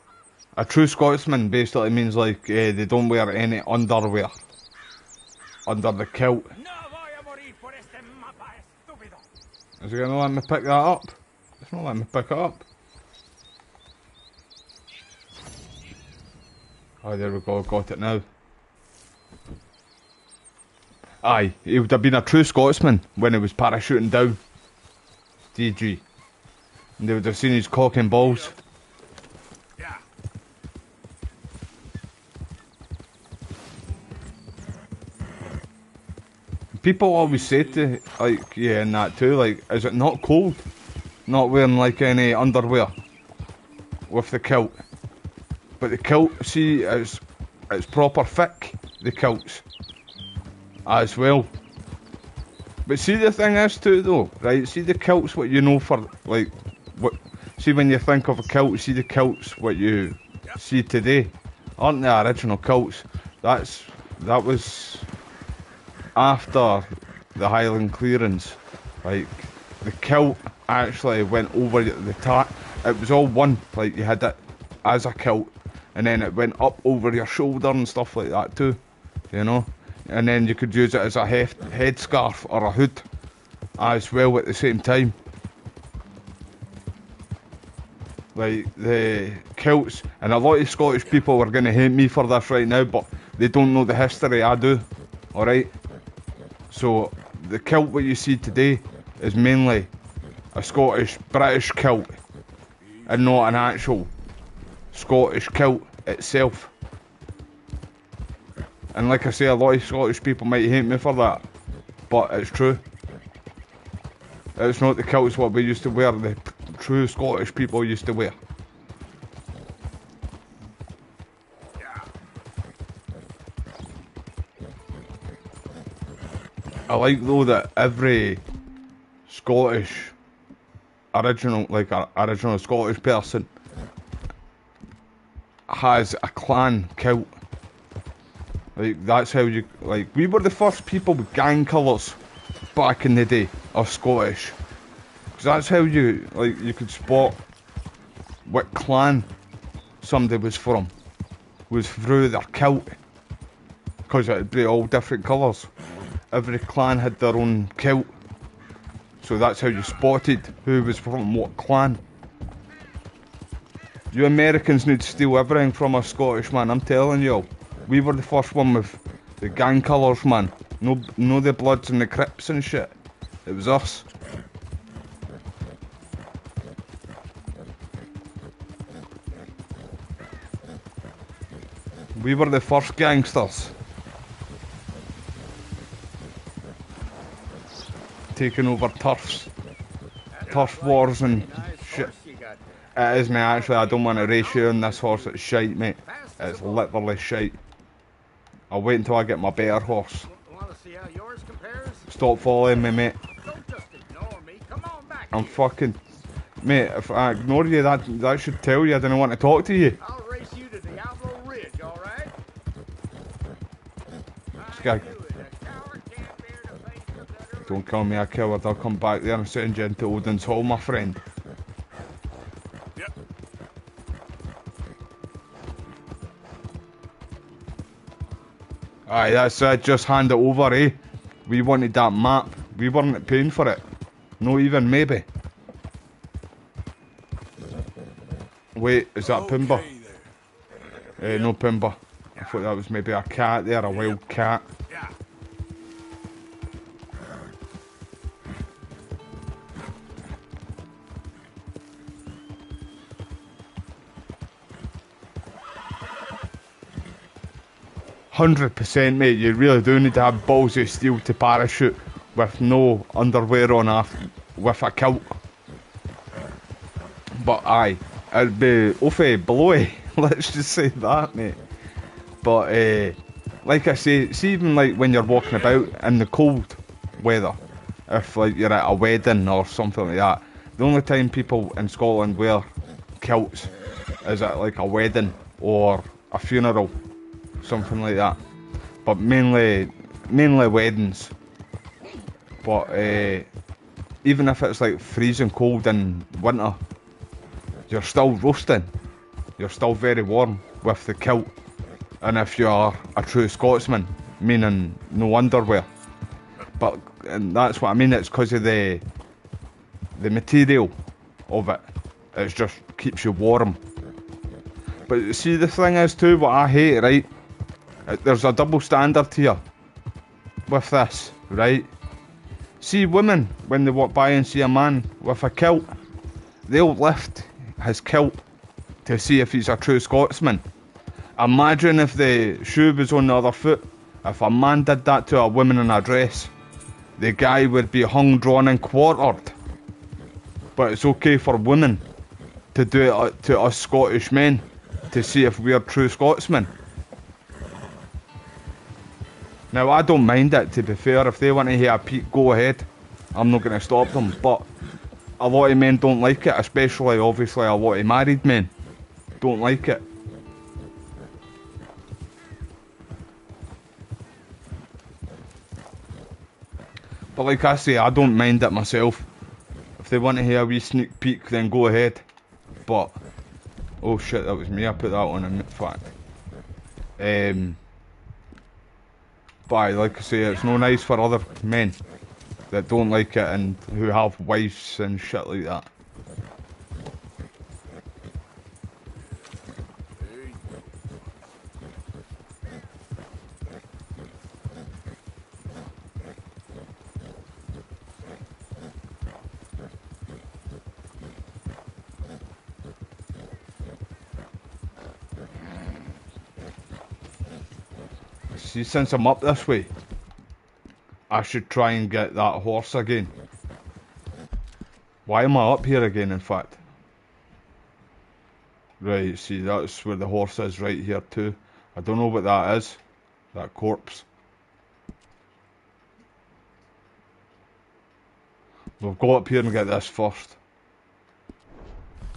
A true Scotsman basically means like they don't wear any underwear under the kilt. Is he gonna let me pick that up? It's not letting me pick it up. Oh, there we go, got it now. Aye, he would have been a true Scotsman when he was parachuting down. DG. And they would have seen his cock and balls. Yeah. People always say to, like, yeah, and that too, like, is it not cold? Not wearing, like, any underwear with the kilt. But the kilt, see, it's proper thick, the kilts, as well. But see, the thing is too, though, right, see the kilts, what you know for, like, what, see when you think of a kilt, see the kilts, what you see today, aren't the original kilts. That was after the Highland clearance. Like, the kilt actually went over the top. It was all one, like, you had it as a kilt, and then it went up over your shoulder and stuff like that too, you know. And then you could use it as a headscarf or a hood as well at the same time. Like the kilts, and a lot of Scottish people are going to hate me for this right now, but they don't know the history I do, alright? So the kilt what you see today is mainly a British kilt, and not an actual Scottish kilt itself. And like I say, a lot of Scottish people might hate me for that, but it's true. It's not the kilts what we used to wear, the true Scottish people used to wear. I like though that every Scottish original Scottish person has a clan kilt. Like, that's how you, like, we were the first people with gang colours back in the day of Scottish. Because that's how you, like, you could spot what clan somebody was from. Was through their kilt. Because it'd be all different colours. Every clan had their own kilt. So that's how you spotted who was from what clan. You Americans need to steal everything from us Scottish, man, I'm telling you. We were the first one with the gang colours, man. No the Bloods and the Crips and shit. It was us. We were the first gangsters. Taking over turf wars and shit. It is, mate, actually, I don't want to race you on this horse, it's shite, mate. It's literally shite. I'll wait until I get my better horse. Stop following me, mate. I'm fucking... Mate, if I ignore you, that should tell you I didn't want to talk to you. I'll race you to Diablo Ridge, alright? This guy... Don't call me a coward, I'll come back there and send you into Odin's Hall, my friend. Yep. Aye, that's it, just hand it over, eh? We wanted that map, we weren't paying for it. No even maybe. Wait, is that Pumbaa? No Pumbaa. I thought that was maybe a cat there, a wild cat. Yeah. 100%, mate, you really do need to have balls of steel to parachute with no underwear on with a kilt. But aye, it'd be awfully blowy, let's just say that, mate. But like I say, see even like when you're walking about in the cold weather, if like you're at a wedding or something like that, the only time people in Scotland wear kilts is at like a wedding or a funeral, something like that. But mainly weddings. But even if it's like freezing cold in winter, you're still roasting. You're still very warm with the kilt. And if you're a true Scotsman, meaning no underwear. But and that's what I mean, it's because of the material of it. It just keeps you warm. But see, the thing is too, what I hate, right? There's a double standard here with this, right? See, women, when they walk by and see a man with a kilt, they'll lift his kilt to see if he's a true Scotsman. Imagine if the shoe was on the other foot. If a man did that to a woman in a dress, the guy would be hung, drawn and quartered. But it's okay for women to do it to us Scottish men to see if we're true Scotsmen. Now, I don't mind it, to be fair. If they want to hear a peek, go ahead. I'm not going to stop them. But a lot of men don't like it, especially, obviously, a lot of married men don't like it. But like I say, I don't mind it myself. If they want to hear a wee sneak peek, then go ahead. But, oh shit, that was me. I put that on in fact. But aye, like I say, it's no nice for other men that don't like it and who have wives and shit like that. See, since I'm up this way, I should try and get that horse again. Why am I up here again, in fact? Right, see, that's where the horse is, right here too. I don't know what that is. That corpse. We'll go up here and get this first.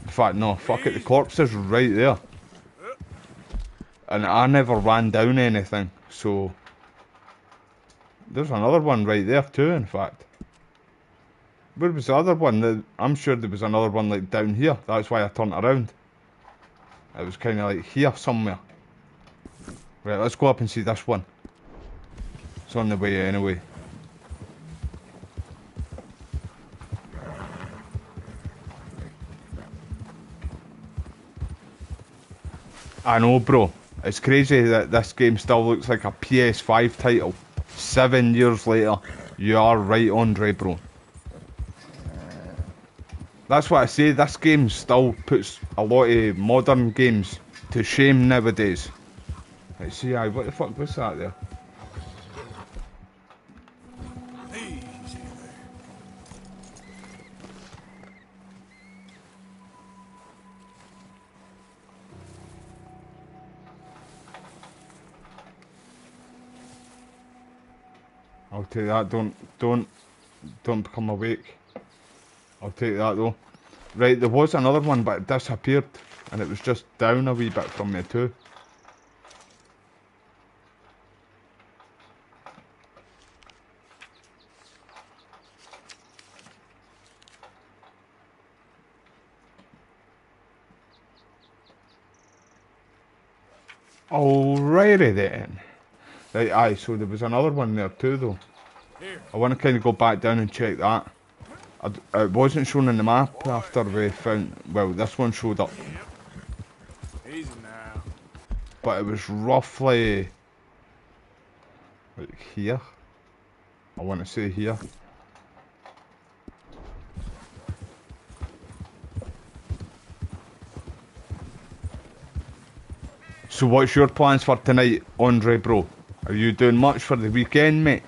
In fact, no, fuck it, the corpse is right there. And I never ran down anything, so... There's another one right there too, in fact. Where was the other one? I'm sure there was another one like down here. That's why I turned around. It was kind of like here somewhere. Right, let's go up and see this one. It's on the way anyway. I know, bro. It's crazy that this game still looks like a PS5 title. 7 years later, you are right on, Dre, bro. That's what I say, this game still puts a lot of modern games to shame nowadays. Let's see, what the fuck was that there? I'll take that, don't become awake. I'll take that though. Right, there was another one but it disappeared and it was just down a wee bit from me too. Alrighty then. Right, aye, so there was another one there too though. I want to kind of go back down and check that. It wasn't shown in the map after we found, well, this one showed up. Easy now. But it was roughly like here. I want to say here. So what's your plans for tonight, Andre bro? Are you doing much for the weekend, mate?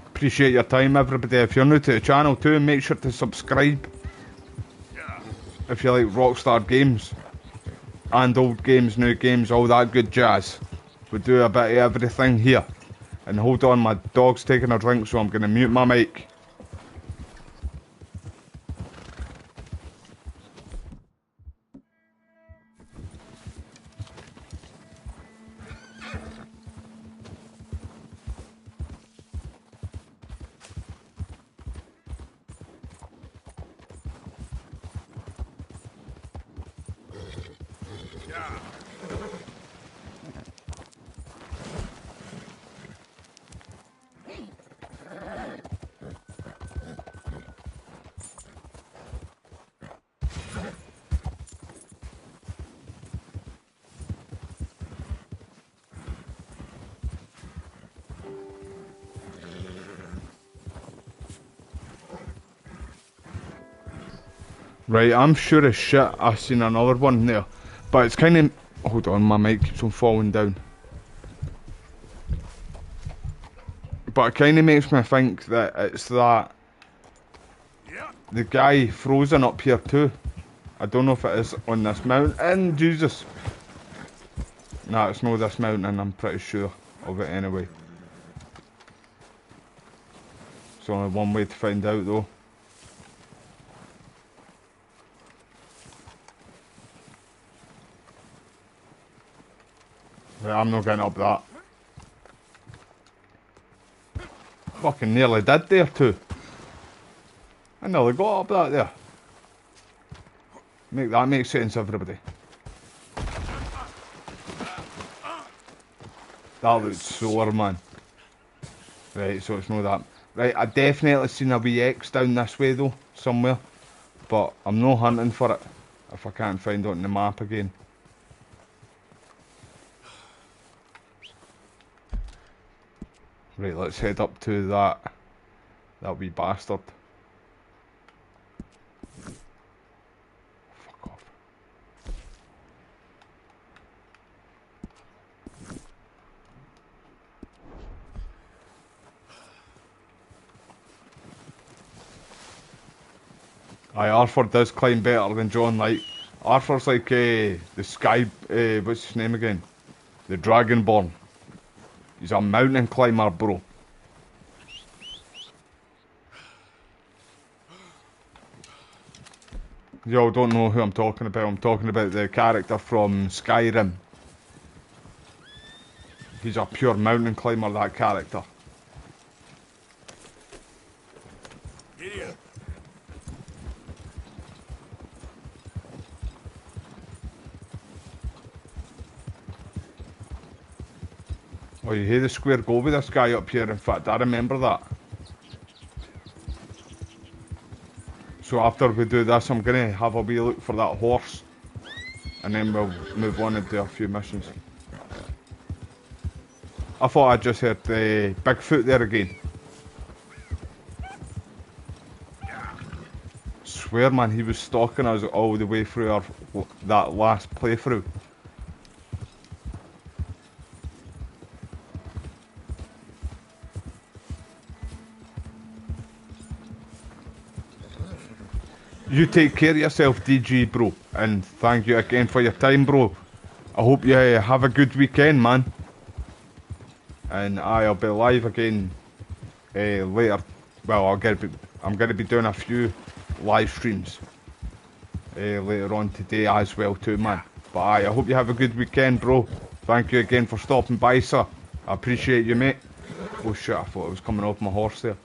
Appreciate your time, everybody. If you're new to the channel too, make sure to subscribe. If you like Rockstar games. And old games, new games, all that good jazz. We do a bit of everything here. And hold on, my dog's taking a drink, so I'm going to mute my mic. Right, I'm sure as shit I seen another one there. But it's kind of... Hold on, my mic keeps on falling down. But it kind of makes me think that it's that... The guy frozen up here too. I don't know if it is on this mountain. Jesus! Nah, it's not this mountain, I'm pretty sure of it anyway. There's only one way to find out though. Right, I'm not getting up that. Fucking nearly did there too. I nearly got up that there. Make that make sense, everybody. That looks sore, man. Right, so it's not that. Right, I definitely seen a wee X down this way though, somewhere. But I'm no hunting for it if I can't find it on the map again. Right, let's head up to that wee bastard. Fuck off. Aye, Arthur does climb better than John, like. Arthur's like the sky, what's his name again? The Dragonborn. He's a mountain climber, bro. Y'all don't know who I'm talking about. I'm talking about the character from Skyrim. He's a pure mountain climber, that character. Oh, you hear the square go with this guy up here? In fact, I remember that. So after we do this, I'm going to have a wee look for that horse. And then we'll move on and do a few missions. I thought I just heard Bigfoot there again. Swear, man, he was stalking us all the way through that last playthrough. You take care of yourself, DG, bro. And thank you again for your time, bro. I hope you have a good weekend, man. And I'll be live again later. Well, I'm going to be doing a few live streams later on today as well too, man. But I hope you have a good weekend, bro. Thank you again for stopping by, sir. I appreciate you, mate. Oh shit, I thought I was coming off my horse there.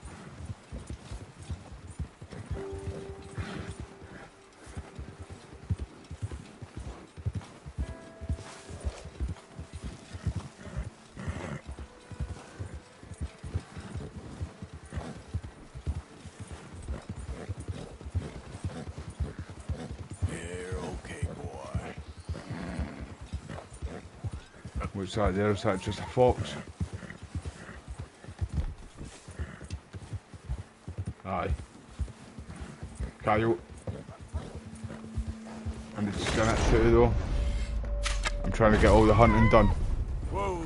What's that there? Is that just a fox? Aye. Coyote. I need to skin it too though. I'm trying to get all the hunting done. Whoa,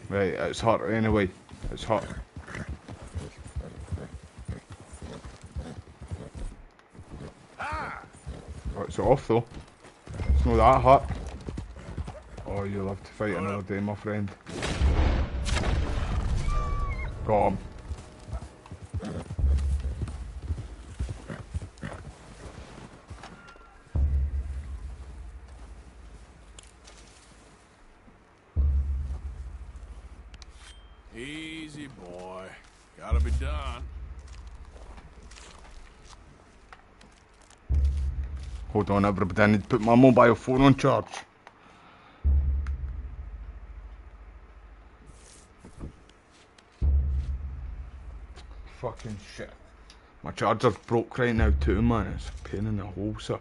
Right, it's hot anyway. It's hot. Oh, it's off though. It's not that hot. Oh, you'll have to fight another day, my friend. Got him. easy, boy. Gotta be done. Hold on, everybody. I need to put my mobile phone on charge. Fucking shit. My charger's broke right now too, man. It's a pain in the hole, sir.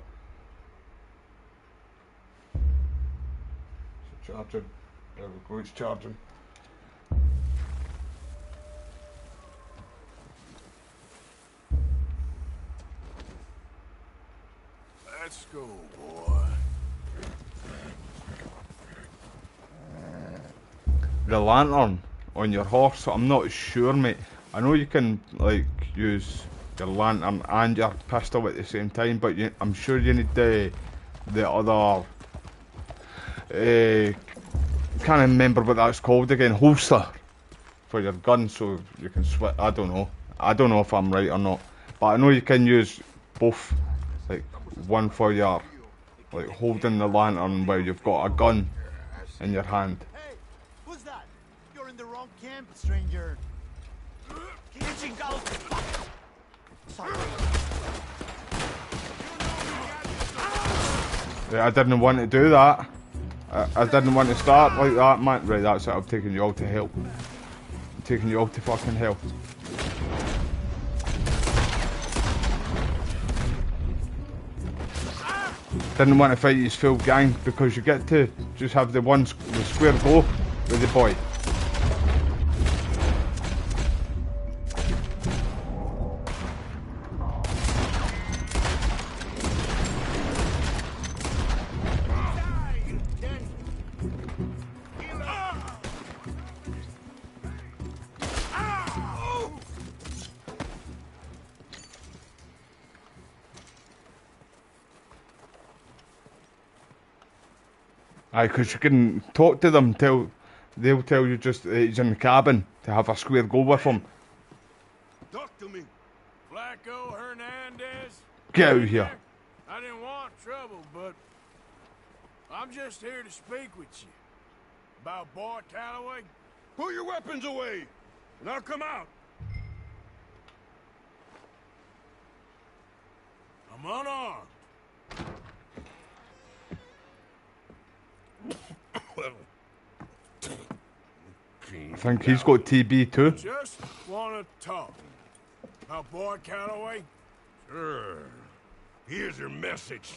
It's charging. There we go, it's charging. Let's go, boy. The lantern on your horse, I'm not sure, mate. I know you can like use your lantern and your pistol at the same time, but I'm sure you need the other. Can't remember what that's called again. Holster for your gun, so you can switch. I don't know. I don't know if I'm right or not, but I know you can use both. Like one for your like holding the lantern while you've got a gun in your hand. Hey, who's that? You're in the wrong camp, stranger. Sorry. Yeah, I didn't want to do that. I didn't want to start like that, man. Right, that's it. I'm taking you all to hell. I'm taking you all to fucking hell. Didn't want to fight his full gang because you get to just have the square go with the boy. Aye, because you can talk to them, they'll tell you just that he's in the cabin to have a square go with him. Talk to me. Flacco Hernandez? Get out of here. I didn't want trouble, but I'm just here to speak with you. About Boy Calloway. Put your weapons away, and I'll come out. I'm unarmed. I think he's got TB too. Just want to talk. About Boy Calloway? Sure. Here's your message.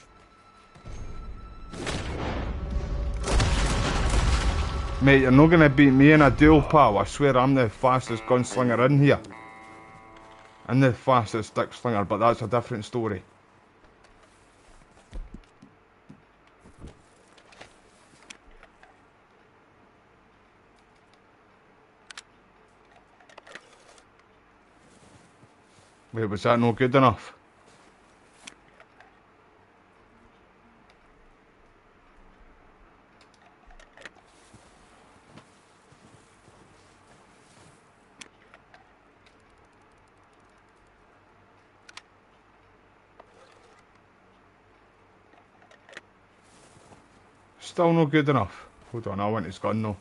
Mate, you're not going to beat me in a duel, pal. I swear I'm the fastest gunslinger in here. I'm the fastest stick slinger, but that's a different story. Wait, was that not good enough? Still not good enough. Hold on, I want his gun though.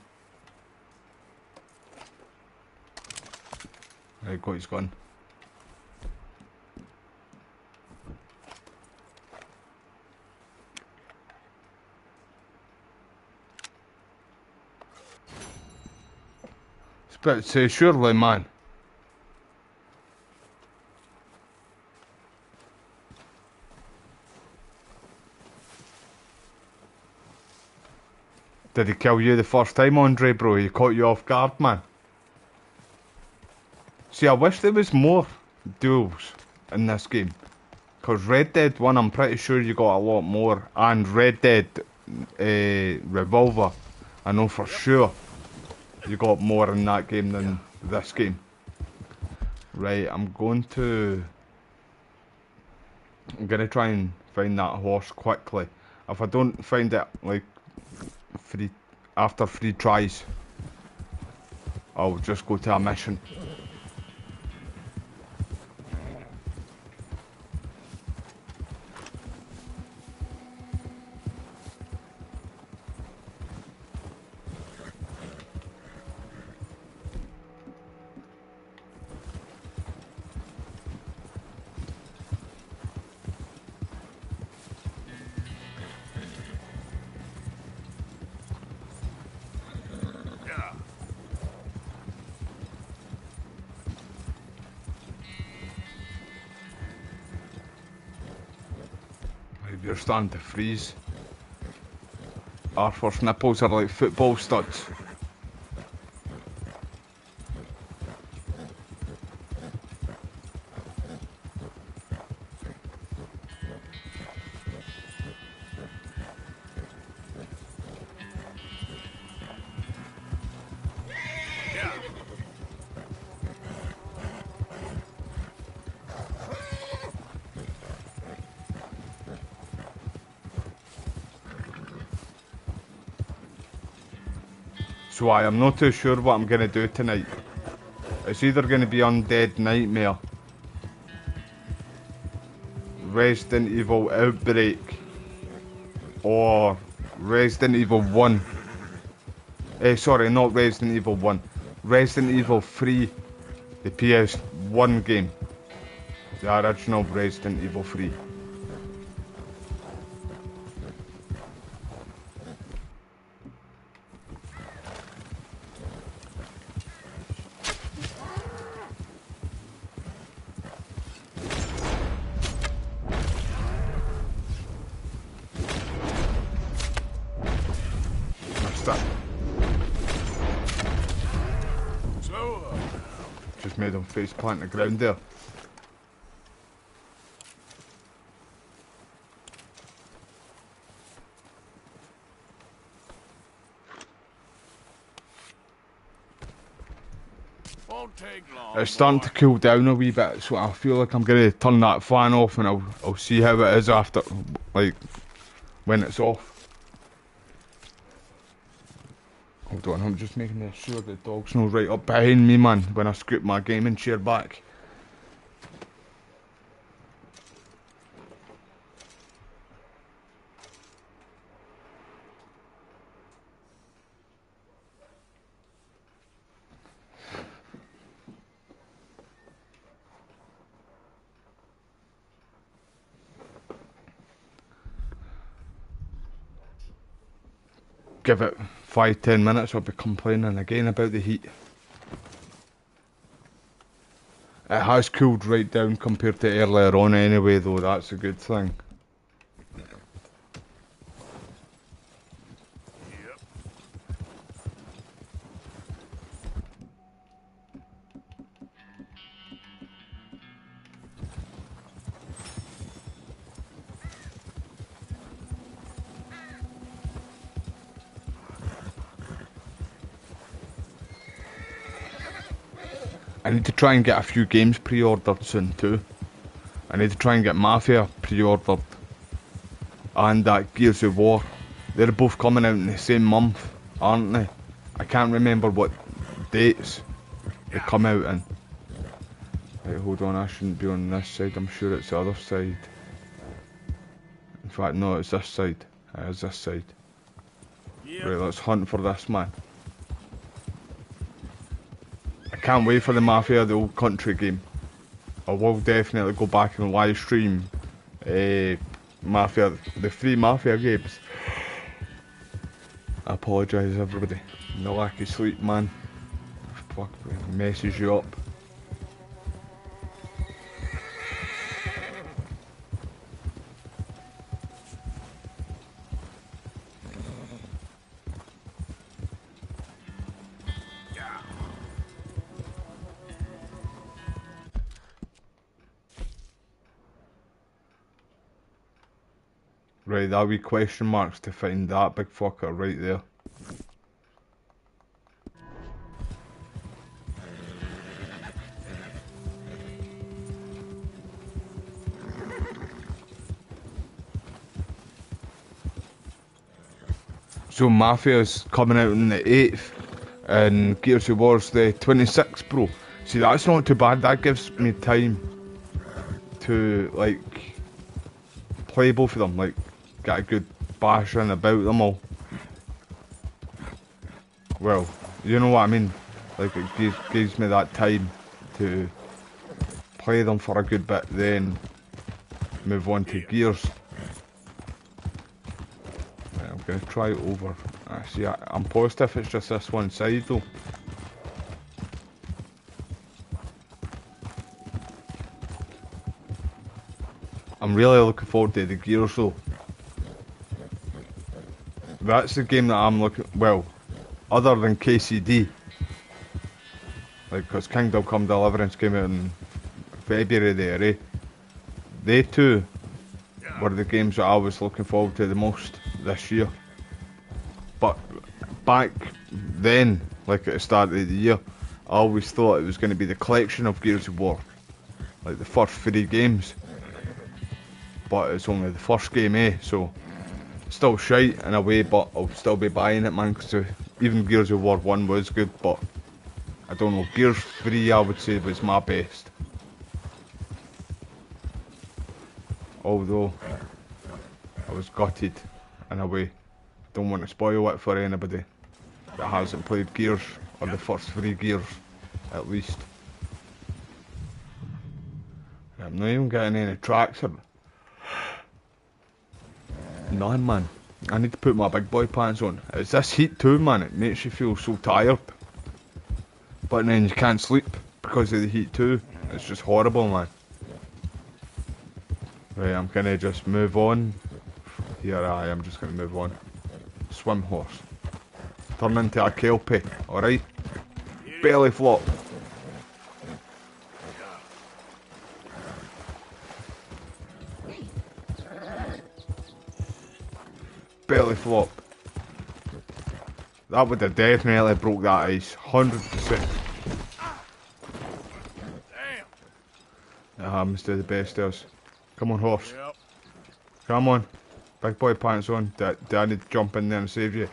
Right, got his gun. It's about to say, surely, man. Did he kill you the first time, Andre, bro? He caught you off guard, man. See, I wish there was more duels in this game. Because Red Dead 1, I'm pretty sure you got a lot more. And Red Dead Revolver, I know for sure you got more in that game than this game. Right, I'm going to try and find that horse quickly. If I don't find it, like, after 3 tries, I'll just go to a mission. You're starting to freeze. Arthur's nipples are like football studs. So I'm not too sure what I'm going to do tonight. It's either going to be Undead Nightmare, Resident Evil Outbreak, or Resident Evil 1. Sorry, not Resident Evil 1. Resident Evil 3, the PS1 game. The original Resident Evil 3. Just made him face plant the ground there. Won't take long. It's starting to cool down a wee bit, so I feel like I'm gonna turn that fan off and I'll see how it is after, like, when it's off. Hold on, I'm just making sure the dog's not right up behind me, man, when I scoop my gaming chair back. Give it 5-10 minutes, I'll be complaining again about the heat. It has cooled right down compared to earlier on anyway, though, that's a good thing. I need to try and get a few games pre-ordered soon too. I need to try and get Mafia pre-ordered and Gears of War. They're both coming out in the same month, aren't they? I can't remember what dates they come out in. Right, hold on, I shouldn't be on this side, I'm sure it's the other side. In fact, no, it's this side. It is this side. Right, let's hunt for this man. I can't wait for the Mafia, the old country game. I will definitely go back and live stream Mafia, the free Mafia games. I apologise everybody. No lack of sleep, man. Fuck, messes you up. Right, that wee question marks to find that big fucker right there. So Mafia's coming out on the 8th and Gears of War's the 26th, bro. See, that's not too bad. That gives me time to, like, play both of them, like, get a good bash in about them all. Well, you know what I mean? Like, it gives me that time to play them for a good bit, then move on to Gears. Right, I'm going to try it over. See, I'm positive it's just this one side though. I'm really looking forward to the Gears though. That's the game that I'm looking, well, other than KCD. Like, because Kingdom Come Deliverance came out in February there, eh? They two were the games that I was looking forward to the most this year. But back then, like at the start of the year, I always thought it was going to be the collection of Gears of War. Like the first 3 games. But it's only the first game, eh? So, still shite in a way, but I'll still be buying it, man. Because even Gears of War 1 was good, but I don't know. Gears 3, I would say, was my best. Although, I was gutted in a way. Don't want to spoil it for anybody that hasn't played Gears, or the first 3 Gears, at least. I'm not even getting any tracks. None, man. I need to put my big boy pants on. It's this heat too, man. It makes you feel so tired. But then you can't sleep because of the heat too. It's just horrible, man. Right, I'm gonna just move on. Here I am just gonna move on. Swim horse. Turn into a kelpie, alright? Belly flop. Belly flop. That would have definitely broke that ice. 100%. It happens to the best of us. Come on, horse. Yep. Come on. Big boy pants on. Do I need to jump in there and save you?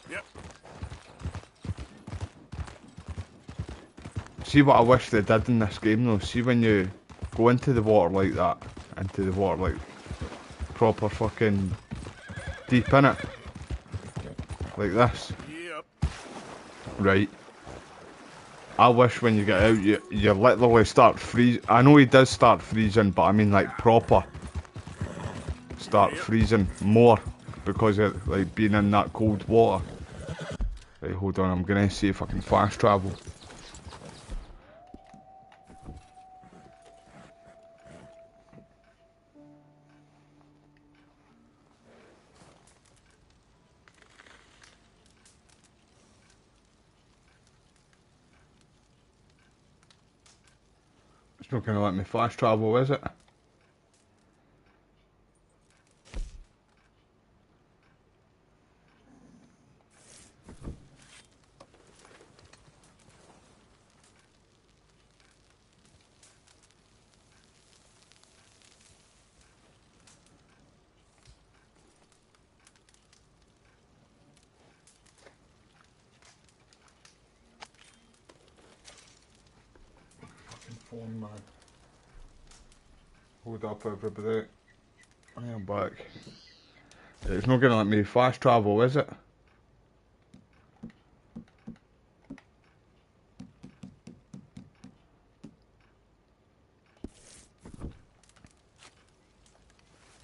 Yep. See what I wish they did in this game though. See when you go into the water like that. Into the water like proper fucking deep in it. Like this. Yep. Right. I wish when you get out, you literally start freezing. I know he does start freezing, but I mean like proper start freezing more because of like being in that cold water. Right, hold on, I'm gonna see if I can fast travel. It's not gonna let me fast travel, is it? Phone, man. Hold up, everybody. I am back. It's not gonna let me fast travel, is it?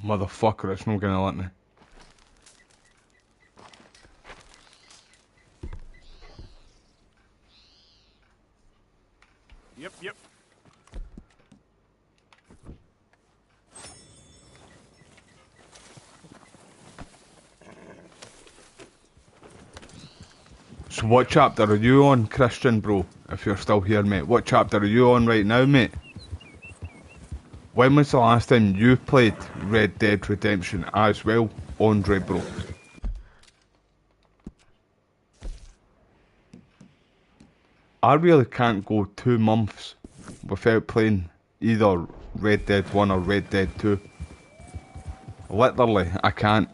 Motherfucker, it's not gonna let me. Yep. So what chapter are you on, Christian bro? If you're still here, mate. What chapter are you on right now, mate? When was the last time you played Red Dead Redemption as well, Andre bro? I really can't go 2 months without playing either Red Dead 1 or Red Dead 2. Literally, I can't.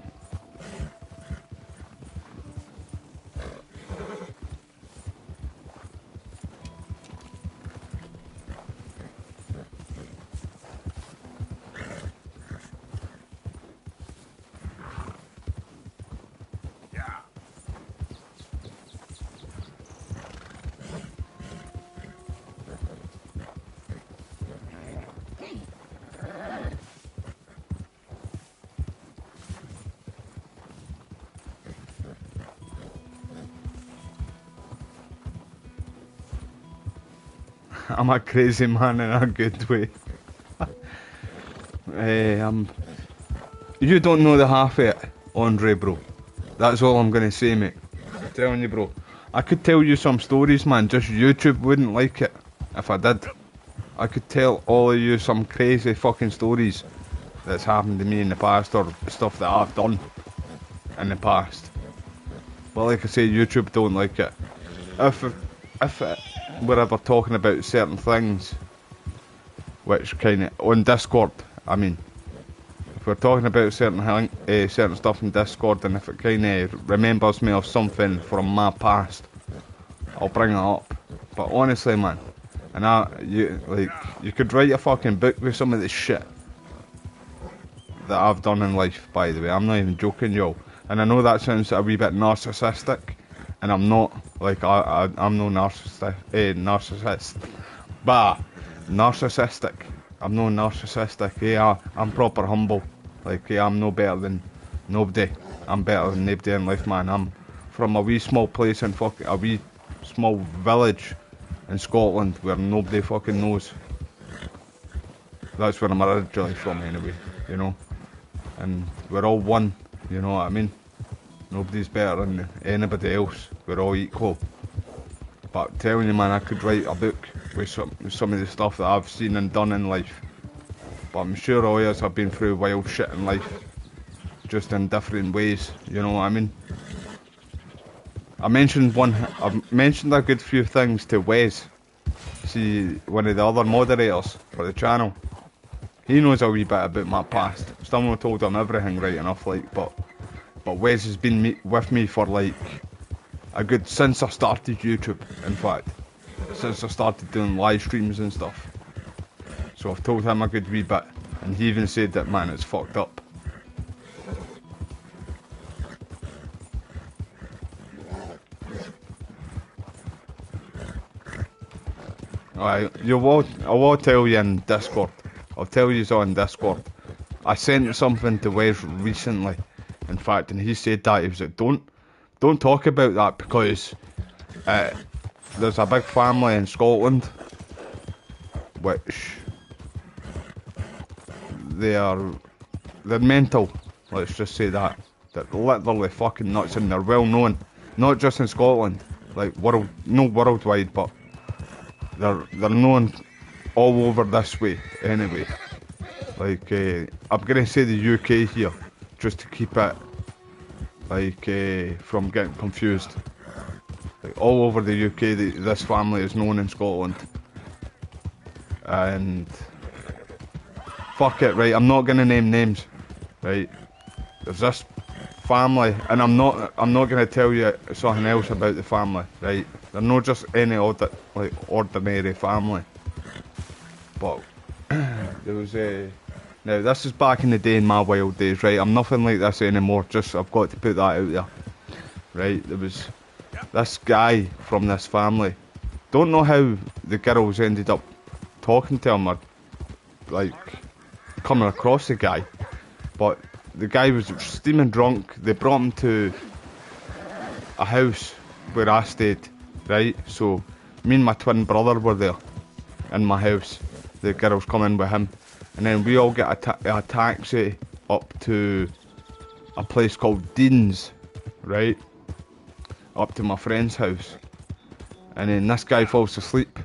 I'm a crazy man in a good way. You don't know the half of it, Andre bro. That's all I'm gonna say, mate. I'm telling you, bro. I could tell you some stories, man, just YouTube wouldn't like it if I did. I could tell all of you some crazy fucking stories that's happened to me in the past, or stuff that I've done in the past. But like I say, YouTube don't like it. If we're ever talking about certain things, which kind of on Discord, I mean, if we're talking about certain stuff in Discord, and if it kind of remembers me of something from my past, I'll bring it up. But honestly, man, you could write a fucking book with some of the shit that I've done in life. By the way, I'm not even joking, yo. And I know that sounds a wee bit narcissistic, and I'm not. Like I'm no narcissist. Bah, narcissistic. I'm no narcissistic. Yeah, I'm proper humble. Like, yeah, I'm no better than nobody. I'm better than nobody in life, man. I'm from a wee small place in a wee small village in Scotland where nobody fucking knows. That's where I'm originally from, anyway. You know, and we're all one. You know what I mean? Nobody's better than anybody else. We're all equal. But telling you, man, I could write a book with some of the stuff that I've seen and done in life. But I'm sure all of us have been through wild shit in life, just in different ways. You know what I mean? I've mentioned a good few things to Wes. See, one of the other moderators for the channel. He knows a wee bit about my past. Still not told him everything right enough, like, but Wes has been with me for like since I started YouTube, in fact. Since I started doing live streams and stuff. So I've told him a good wee bit, and he even said that, man, it's fucked up. Alright, I will tell you in Discord. I'll tell you on Discord. I sent something to Wes recently, in fact, and he said that he was like, don't talk about that because there's a big family in Scotland which they're mental, let's just say that. They're literally fucking nuts, and they're well known, not just in Scotland, like worldwide, but they're known all over this way anyway. Like I'm gonna say the UK here, just to keep it like from getting confused. Like all over the UK, this family is known in Scotland, and fuck it, right? I'm not gonna name names, right? There's this family, and I'm not gonna tell you something else about the family, right? They're not just any ordinary family, but there was Now, this is back in the day, in my wild days, right? I'm nothing like this anymore, just I've got to put that out there. Right, there was this guy from this family. Don't know how the girls ended up talking to him or, like, coming across the guy. But the guy was steaming drunk. They brought him to a house where I stayed, right? So, me and my twin brother were there in my house. The girls come in with him. And then we all get a taxi up to a place called Dean's, right? Up to my friend's house. And then this guy falls asleep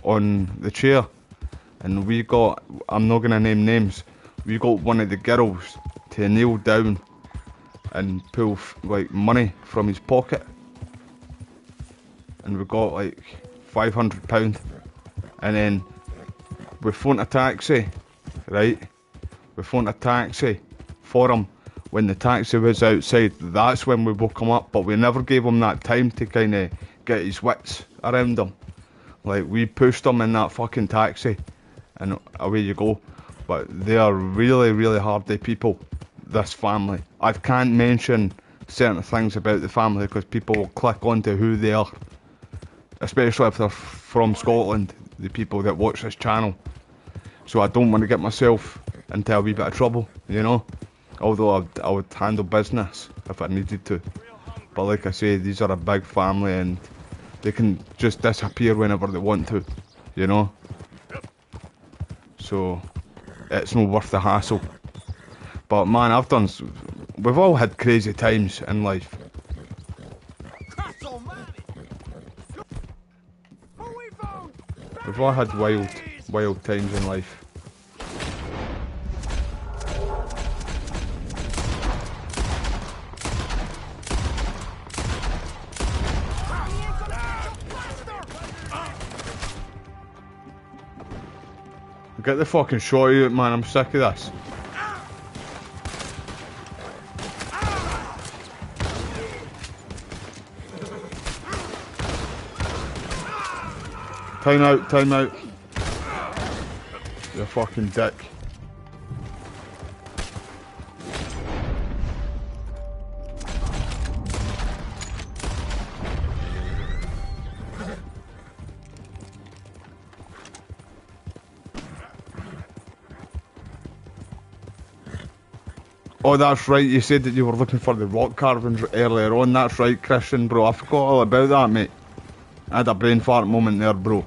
on the chair. And we got, I'm not going to name names, we got one of the girls to kneel down and pull like money from his pocket. And we got like £500. And then we phoned a taxi, right? We phoned a taxi for him. When the taxi was outside, that's when we woke him up, but we never gave him that time to kind of get his wits around him. Like, we pushed him in that fucking taxi, and away you go. But they are really, really hardy people, this family. I can't mention certain things about the family because people will click onto who they are. Especially if they're from Scotland, the people that watch this channel. So I don't want to get myself into a wee bit of trouble, you know? Although I would handle business if I needed to. But like I say, these are a big family and they can just disappear whenever they want to, you know? So it's not worth the hassle. But man, we've all had crazy times in life. We've all had wild times in life. Get the fucking shot out, man, I'm sick of this. Time out, time out. You fucking dick. Oh, that's right, you said that you were looking for the rock carvings earlier on. That's right, Christian, bro. I forgot all about that, mate. I had a brain fart moment there, bro.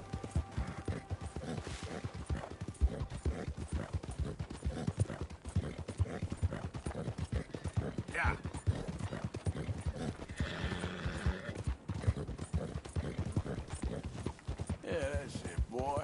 Yeah, that's it, boy.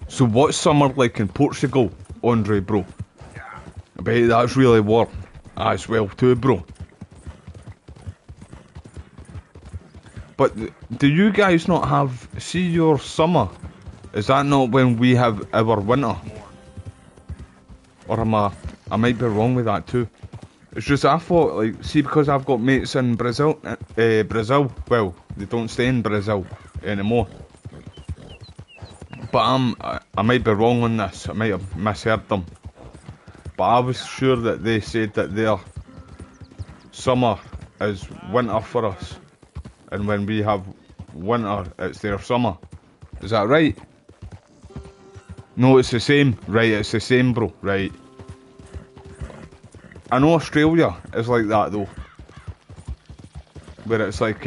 So what's summer like in Portugal, Andre, bro? I bet that's really warm as well too, bro. But do you guys not have, see your summer, is that not when we have our winter? Or I might be wrong with that too. It's just I thought, like, see, because I've got mates in Brazil, well, they don't stay in Brazil anymore. But I might be wrong on this, I might have misheard them. But I was sure that they said that their summer is winter for us. And when we have winter, it's their summer. Is that right? No, it's the same. Right, it's the same, bro. Right. I know Australia is like that, though. Where it's like,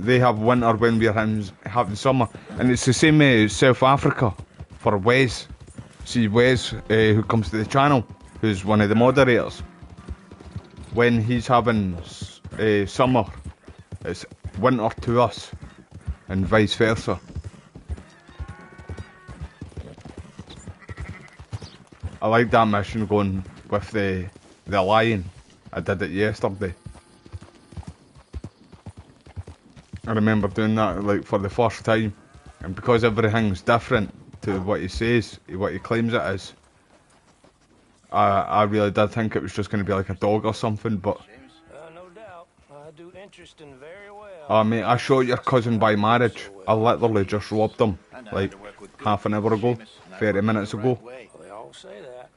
they have winter when we're having summer. And it's the same as South Africa for Wes. See, Wes, who comes to the channel, who's one of the moderators. When he's having summer, it's winter to us, and vice versa. I like that mission going with the lion. I did it yesterday. I remember doing that like for the first time, And because everything's different to what he says, what he claims it is, I really did think it was just going to be like a dog or something, but... No doubt. I do interesting very well. Oh mate, I shot your cousin by marriage. I literally just robbed him, like, half an hour ago, 30 minutes ago. Well, they all say that.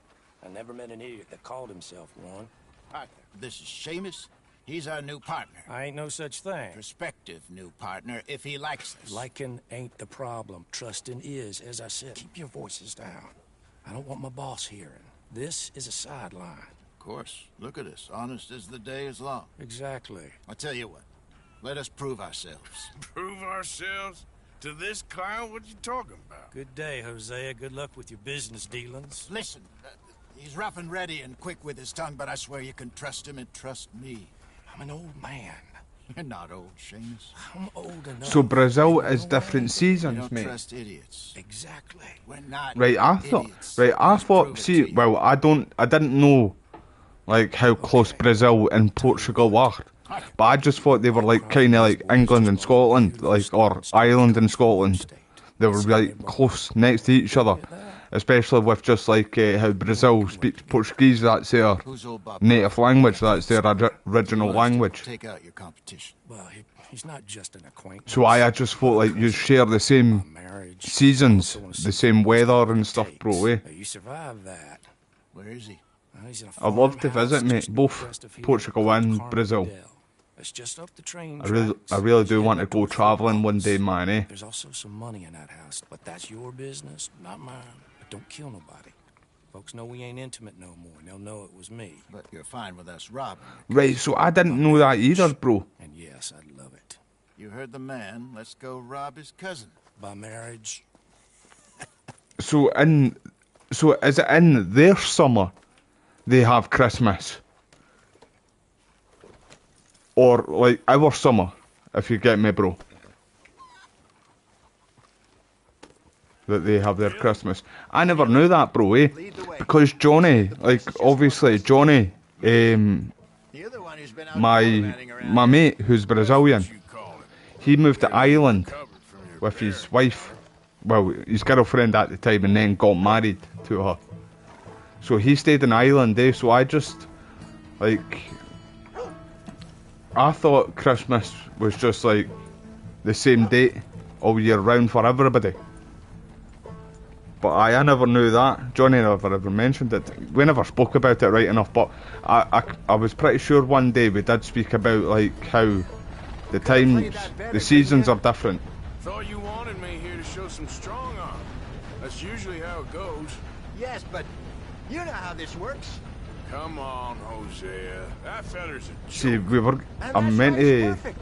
I never met an idiot that called himself one. Partner, this is Seamus. He's our new partner. I ain't no such thing. Prospective new partner, if he likes us. Liking ain't the problem. Trusting is. As I said, keep your voices down. I don't want my boss hearing. This is a sideline. Of course. Look at us. Honest as the day is long. Exactly. I tell you what. Let us prove ourselves. Prove ourselves? To this clown? What you talking about? Good day, Hosea. Good luck with your business dealings. Listen, he's rough and ready and quick with his tongue, but I swear you can trust him and trust me. I'm an old man. You're not old, Seamus. I'm old enough. So Brazil is different We seasons, don't mate. trust idiots. Exactly. We're not Right, I idiots. thought, see, well, I didn't know, like, how close Brazil and Portugal were. But I just thought they were, like, kind of like England and Scotland, like, or Ireland and Scotland. They were, like, close next to each other. Especially with just, like, how Brazil speaks Portuguese, that's their native language, that's their original language. Take out your competition. Well, he's not just an acquaintance. So I just thought, like, you share the same seasons, the same weather and stuff, bro, eh? You survived that. Where is he? He's in a I'd love to visit, farmhouse mate, just both west of here, Portugal and called Brazil. Carmel. It's just up the train I tracks. really do want to go travelling one day, man, eh? There's also some money in that house, but that's your business, not mine. But don't kill nobody. Folks know we ain't intimate no more, and they'll know it was me. But you're fine with us robbing. Right, so I didn't know that either, bro. And yes, I'd love it. You heard the man. Let's go rob his cousin. By marriage. So is it in their summer they have Christmas? Or, like, our summer, if you get me, bro. That they have their Christmas. I never knew that, bro, eh? Because Johnny, like, obviously, Johnny, my mate, who's Brazilian, he moved to Ireland with his wife, well, his girlfriend at the time, and then got married to her. So he stayed in Ireland, eh? So I just, like, I thought Christmas was just, like, the same date all year round for everybody. But I never knew that. Johnny never ever mentioned it. We never spoke about it right enough, but I was pretty sure one day we did speak about, like, how the times, the seasons are different. Thought you wanted me here to show some strong arm. That's usually how it goes. Yes, but you know how this works. Come on, Hosea. That feller's a See, I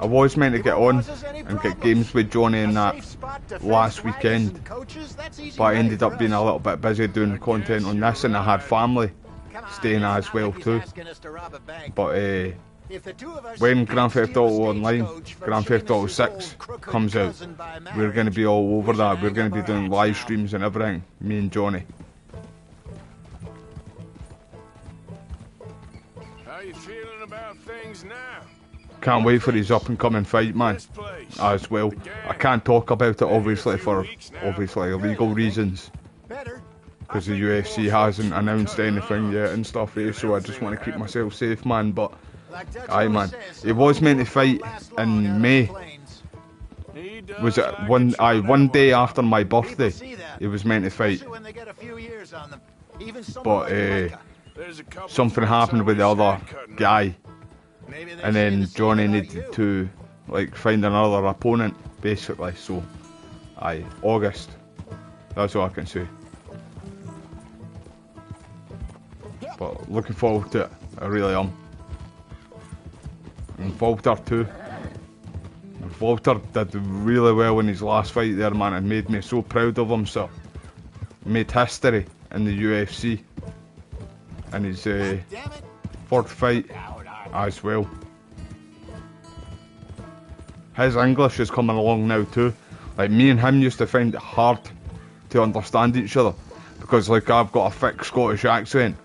was meant to get on and get games with Johnny and that last weekend, but I ended up being a little bit busy doing content on this, and I had family staying as well too. But when Grand Theft Auto Online, Grand Theft Auto 6 comes out, we're going to be all over that. We're going to be doing live streams and everything, me and Johnny. How you feeling about things now? Can't wait for his up and coming fight, man. As well, I can't talk about it obviously for legal reasons, because the UFC hasn't announced anything yet and stuff, eh? So I just want to keep myself safe, man. But aye, man, he was meant to fight in May. Was it one day after my birthday? He was meant to fight, but something happened with the other guy, and then Johnny needed to, like, find another opponent, basically. So, aye, August. That's all I can say. But looking forward to it. I really am. And Walter too. Walter did really well in his last fight there, man. It made me so proud of him, so made history in the UFC. And his fourth fight as well. His English is coming along now too. Like, me and him used to find it hard to understand each other, because, like, I've got a thick Scottish accent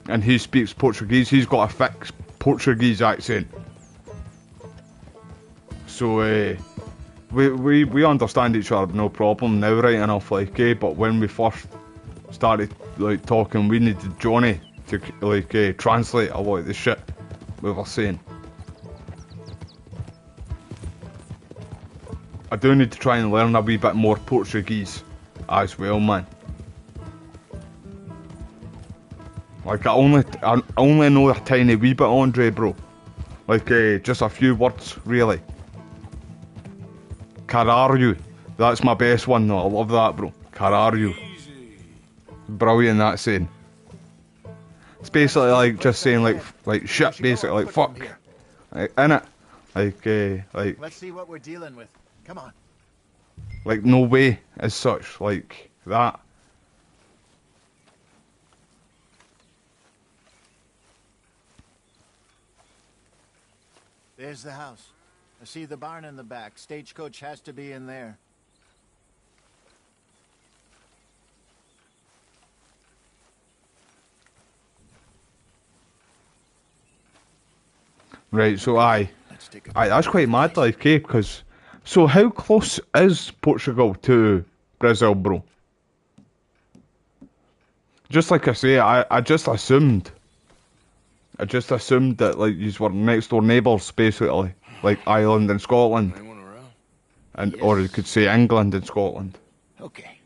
and he speaks Portuguese. He's got a thick Portuguese accent. So we understand each other no problem now, right enough, like, but when we first started, like, talking, we needed Johnny to, like, translate a lot of the shit we were saying. I do need to try and learn a wee bit more Portuguese as well, man. Like, I only know a tiny wee bit, Andre, bro. Like, just a few words, really. Caralho. That's my best one, though. I love that, bro. Caralho. Brilliant, that saying. It's basically like just saying, like shit, basically, like, fuck. Like, innit? Like... Let's see what we're dealing with. Come on. Like, no way, as such, like, that. There's the house. I see the barn in the back. Stagecoach has to be in there. Right, so aye, that's quite mad, like, because... So how close is Portugal to Brazil, bro? Just like I say, I just assumed that, like, you were next door neighbours, basically, like Ireland and Scotland, and or you could say England and Scotland. Okay.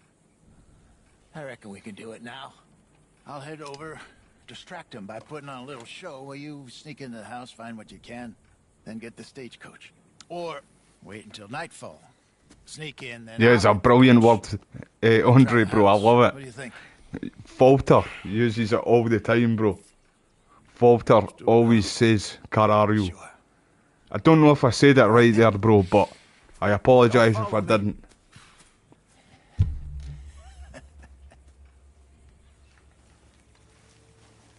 I reckon we can do it now. I'll head over, distract him by putting on a little show while you sneak into the house, find what you can, then get the stagecoach. Or wait until nightfall. Sneak in, then... Yeah, it's a brilliant word, Andre, bro. I love it. What do you think? Falter uses it all the time, bro. Falter always says caralho. I don't know if I said it right there, bro, but I apologise if I didn't.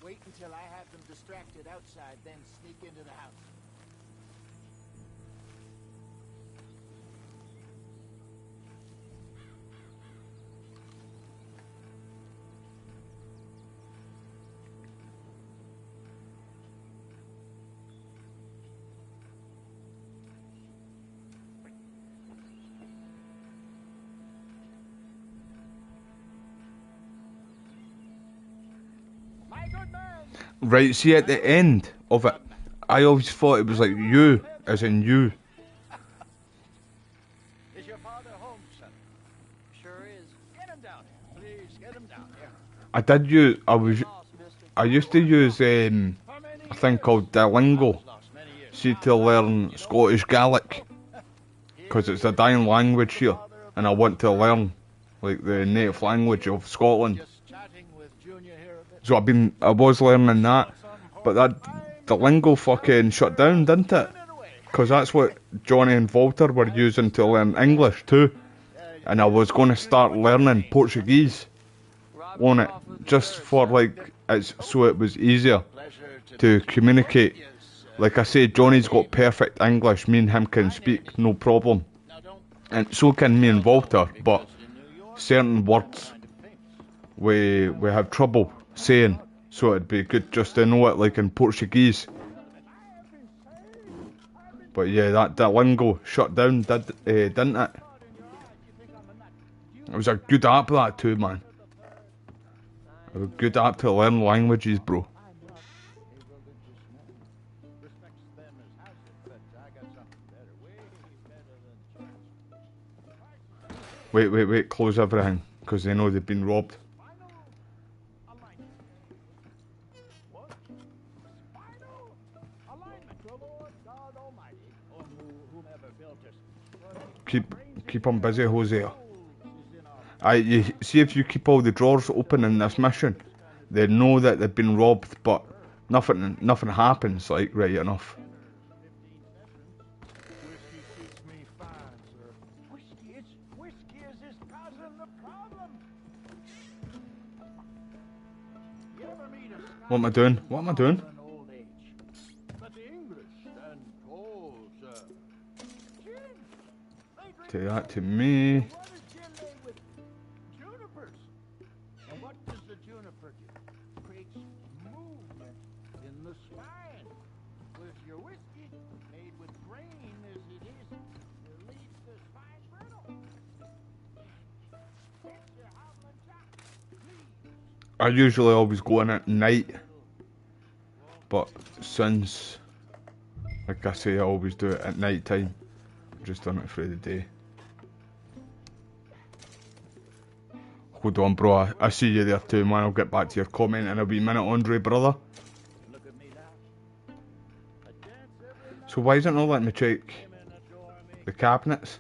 Wait until I have them distracted outside, then sneak into the house. Right, see at the end of it, I always thought it was like you, as in you. Is your father home, son? Sure is. Get him down here. Please, get him down here. I used to use a thing called Duolingo, see, to learn Scottish Gaelic, because it's a dying language here, and I want to learn, like, the native language of Scotland. So I was learning that, but the lingo fucking shut down, didn't it? Because that's what Johnny and Walter were using to learn English too. And I was going to start learning Portuguese on it, just for, like, so it was easier to communicate. Like I say, Johnny's got perfect English, me and him can speak, no problem. And so can me and Walter, but certain words we have trouble saying, so it'd be good just to know it, like in Portuguese. But yeah, that lingo shut down, didn't it? It was a good app, that too, man. A good app to learn languages, bro. Wait, close everything, because they know they've been robbed. Keep them busy, Hosea. You see, if you keep all the drawers open in this mission, they know that they've been robbed, but nothing happens, like, right enough. What am I doing? What am I doing? Take that to me. And what does the juniper do? Creates movement in the spine. With your whiskey, made with grain as it is, relieves the spine. I usually always go in at night, but since, like I say, I always do it at night time. I've just done it through the day. Hold on, bro. I see you there too, man. I'll get back to your comment in a wee minute, Andre, brother. So why isn't it not letting me check the cabinets?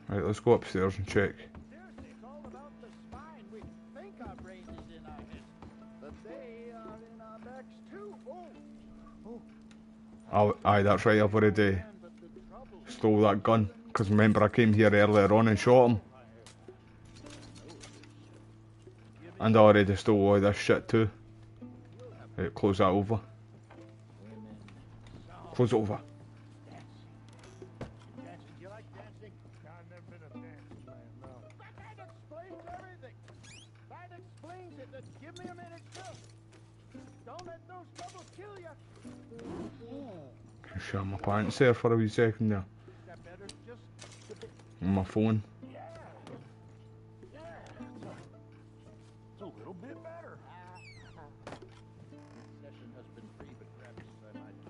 Right, let's go upstairs and check. Oh, aye, that's right. I've already stole that gun. Because remember, I came here earlier on and shot him. And I already stole all this shit too. Right, close that over. Close it over. Can show my pants there for a wee second there. On my phone.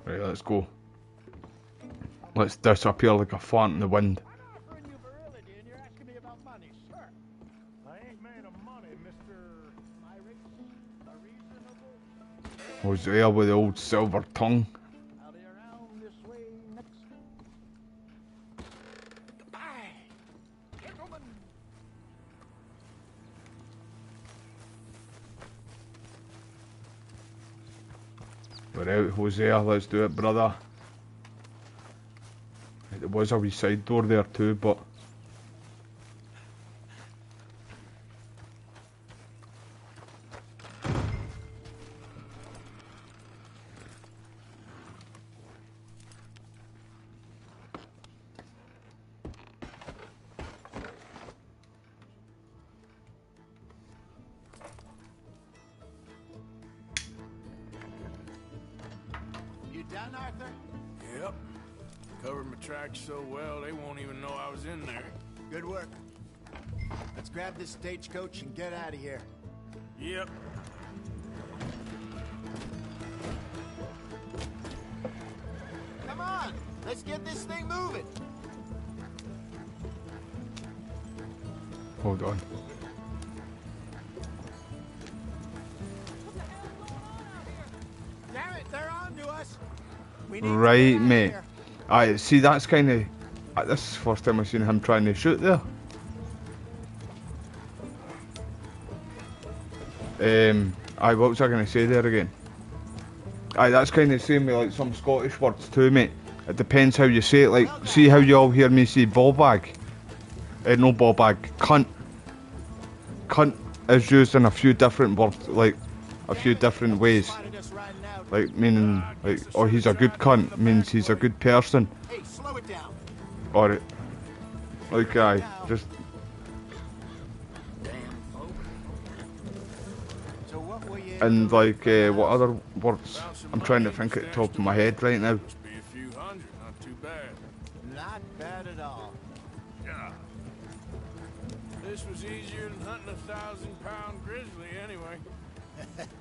Right, let's go. Let's disappear like a fart in the wind. Hosea with the old silver tongue. We're out, Hosea, let's do it, brother. There was a wee side door there too, but... You done, Arthur? Yep. Covered my tracks so well, they won't even know I was in there. Good work. Let's grab this stagecoach and get out of here. Yep. Come on, let's get this thing moving. Hold on. Damn it, they're on to us. Right, mate. Aye, see, that's kind of... This is the first time I've seen him trying to shoot there. Aye, what was I going to say there again? Aye, that's kind of the same with like some Scottish words too, mate. It depends how you say it. Like, see how you all hear me say ball bag? No ball bag, cunt. Cunt is used in a few different words, like a few different ways. Like meaning, like, oh, he's a good cunt means he's a good person. Hey, slow it down. Or, like, aye, just. So what were you? And like, what other words? I'm trying to think at the top of my head right now. Must be a few hundred, not too bad. Not bad at all. Yeah. This was easier than hunting a 1,000-pound grizzly, anyway.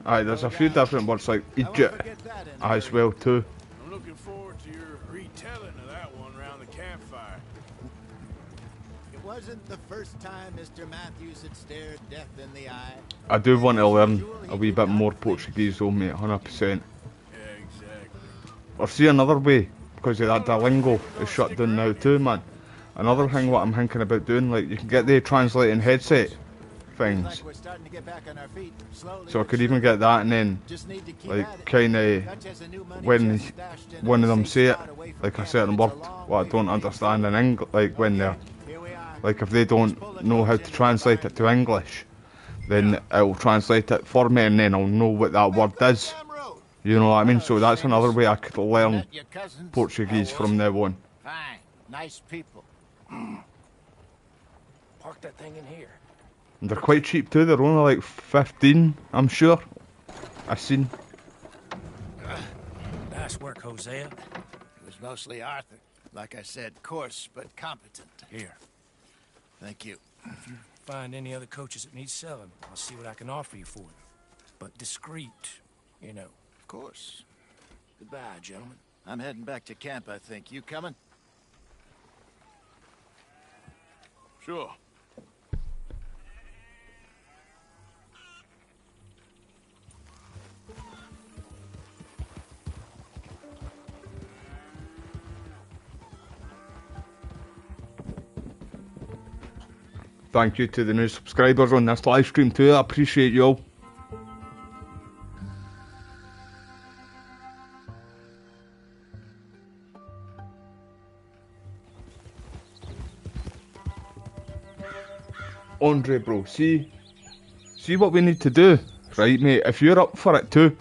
Aye, there's a few different words like Egypt as well too. I'm looking forward to your retelling of that one around the campfire. It wasn't the first time Mr. Matthews had stared death in the eye. I do want to learn a wee bit more Portuguese though, mate, 100%. Yeah, exactly. Or see another way, because of that Duolingo is shut down now too, man. Another thing what I'm thinking about doing, like, you can get the translating headset things. So I could even get that, and then, like, kind of, when one of them say it, like a certain word, what I don't understand in English, like when they're, like if they don't know how to translate it to English, then it'll translate it for me, and then I'll know what that word is. You know what I mean? So that's another way I could learn Portuguese from now on. Fine, nice people. Park that thing in here. And they're quite cheap too, they're only like 15, I'm sure. I've seen. Nice work, Hosea. It was mostly Arthur. Like I said, coarse but competent. Here. Thank you. find any other coaches that need selling, I'll see what I can offer you for them. But discreet, you know. Of course. Goodbye, gentlemen. I'm heading back to camp, I think. You coming? Sure. Thank you to the new subscribers on this live stream too. I appreciate you all. Andre, bro, see what we need to do, right, mate? If you're up for it too,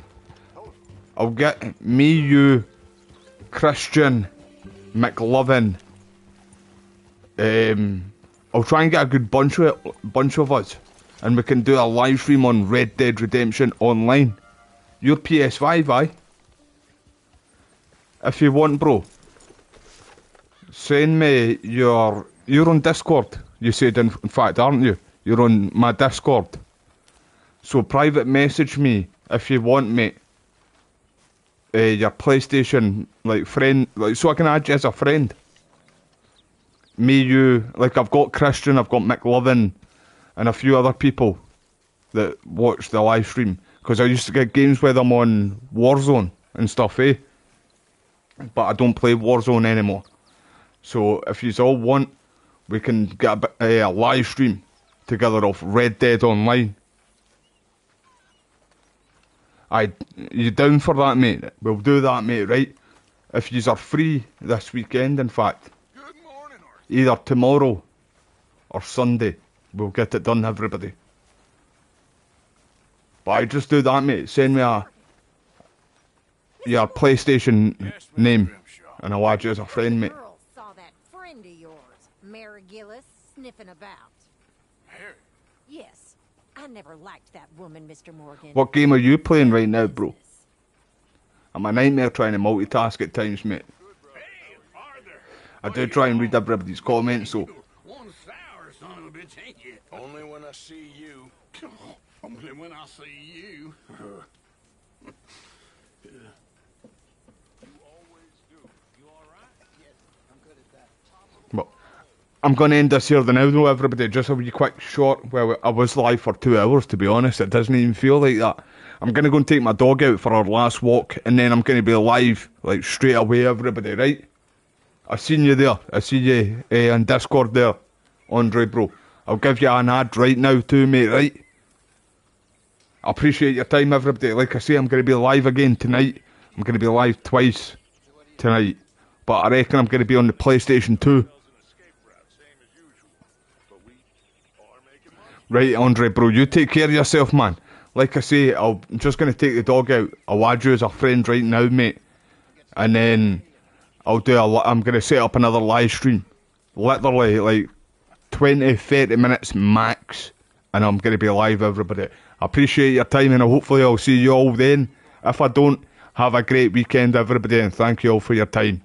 I'll get me, you, Christian, McLovin. I'll try and get a good bunch of us, and we can do a live stream on Red Dead Redemption Online. Your PS5, aye? If you want, bro, send me you're on Discord. You said, in fact, aren't you? You're on my Discord. So private message me if you want, mate. Your PlayStation friend, so I can add you as a friend. Me, you, I've got Christian, I've got McLovin, and a few other people that watch the live stream, because I used to get games with them on Warzone and stuff, but I don't play Warzone anymore. So if you all want, we can get a live stream together of Red Dead Online. You down for that, mate? We'll do that, mate, right? If yous are free this weekend, in fact. Either tomorrow or Sunday, we'll get it done, everybody. But I just do that, mate. Send me your PlayStation name, and I'll add you as a friend, mate. Girl saw that friend of yours, Mary Gillis, sniffing about. Mary? Yes, I never liked that woman, Mr. Morgan. What game are you playing right now, bro? I'm a nightmare trying to multitask at times, mate. I do try and read everybody's comments, so. One sour son of a bitch, ain't you? Only when I see you. Only when I see you. Well, I'm going to end this here now, though, everybody. Just a wee quick short. Well, I was live for 2 hours, to be honest. It doesn't even feel like that. I'm going to go and take my dog out for our last walk, and then I'm going to be live, straight away, everybody, right? I seen you there. I see you on Discord there, Andre, bro. I'll give you an ad right now too, mate, right? I appreciate your time, everybody. Like I say, I'm going to be live again tonight. I'm going to be live twice tonight. But I reckon I'm going to be on the PlayStation 2. Right, Andre, bro, you take care of yourself, man. Like I say, I'm just going to take the dog out. I'll add you as a friend right now, mate. And then I'm going to set up another live stream. Literally, 20, 30 minutes max. And I'm going to be live, everybody. I appreciate your time, and hopefully I'll see you all then. If I don't, have a great weekend, everybody, and thank you all for your time.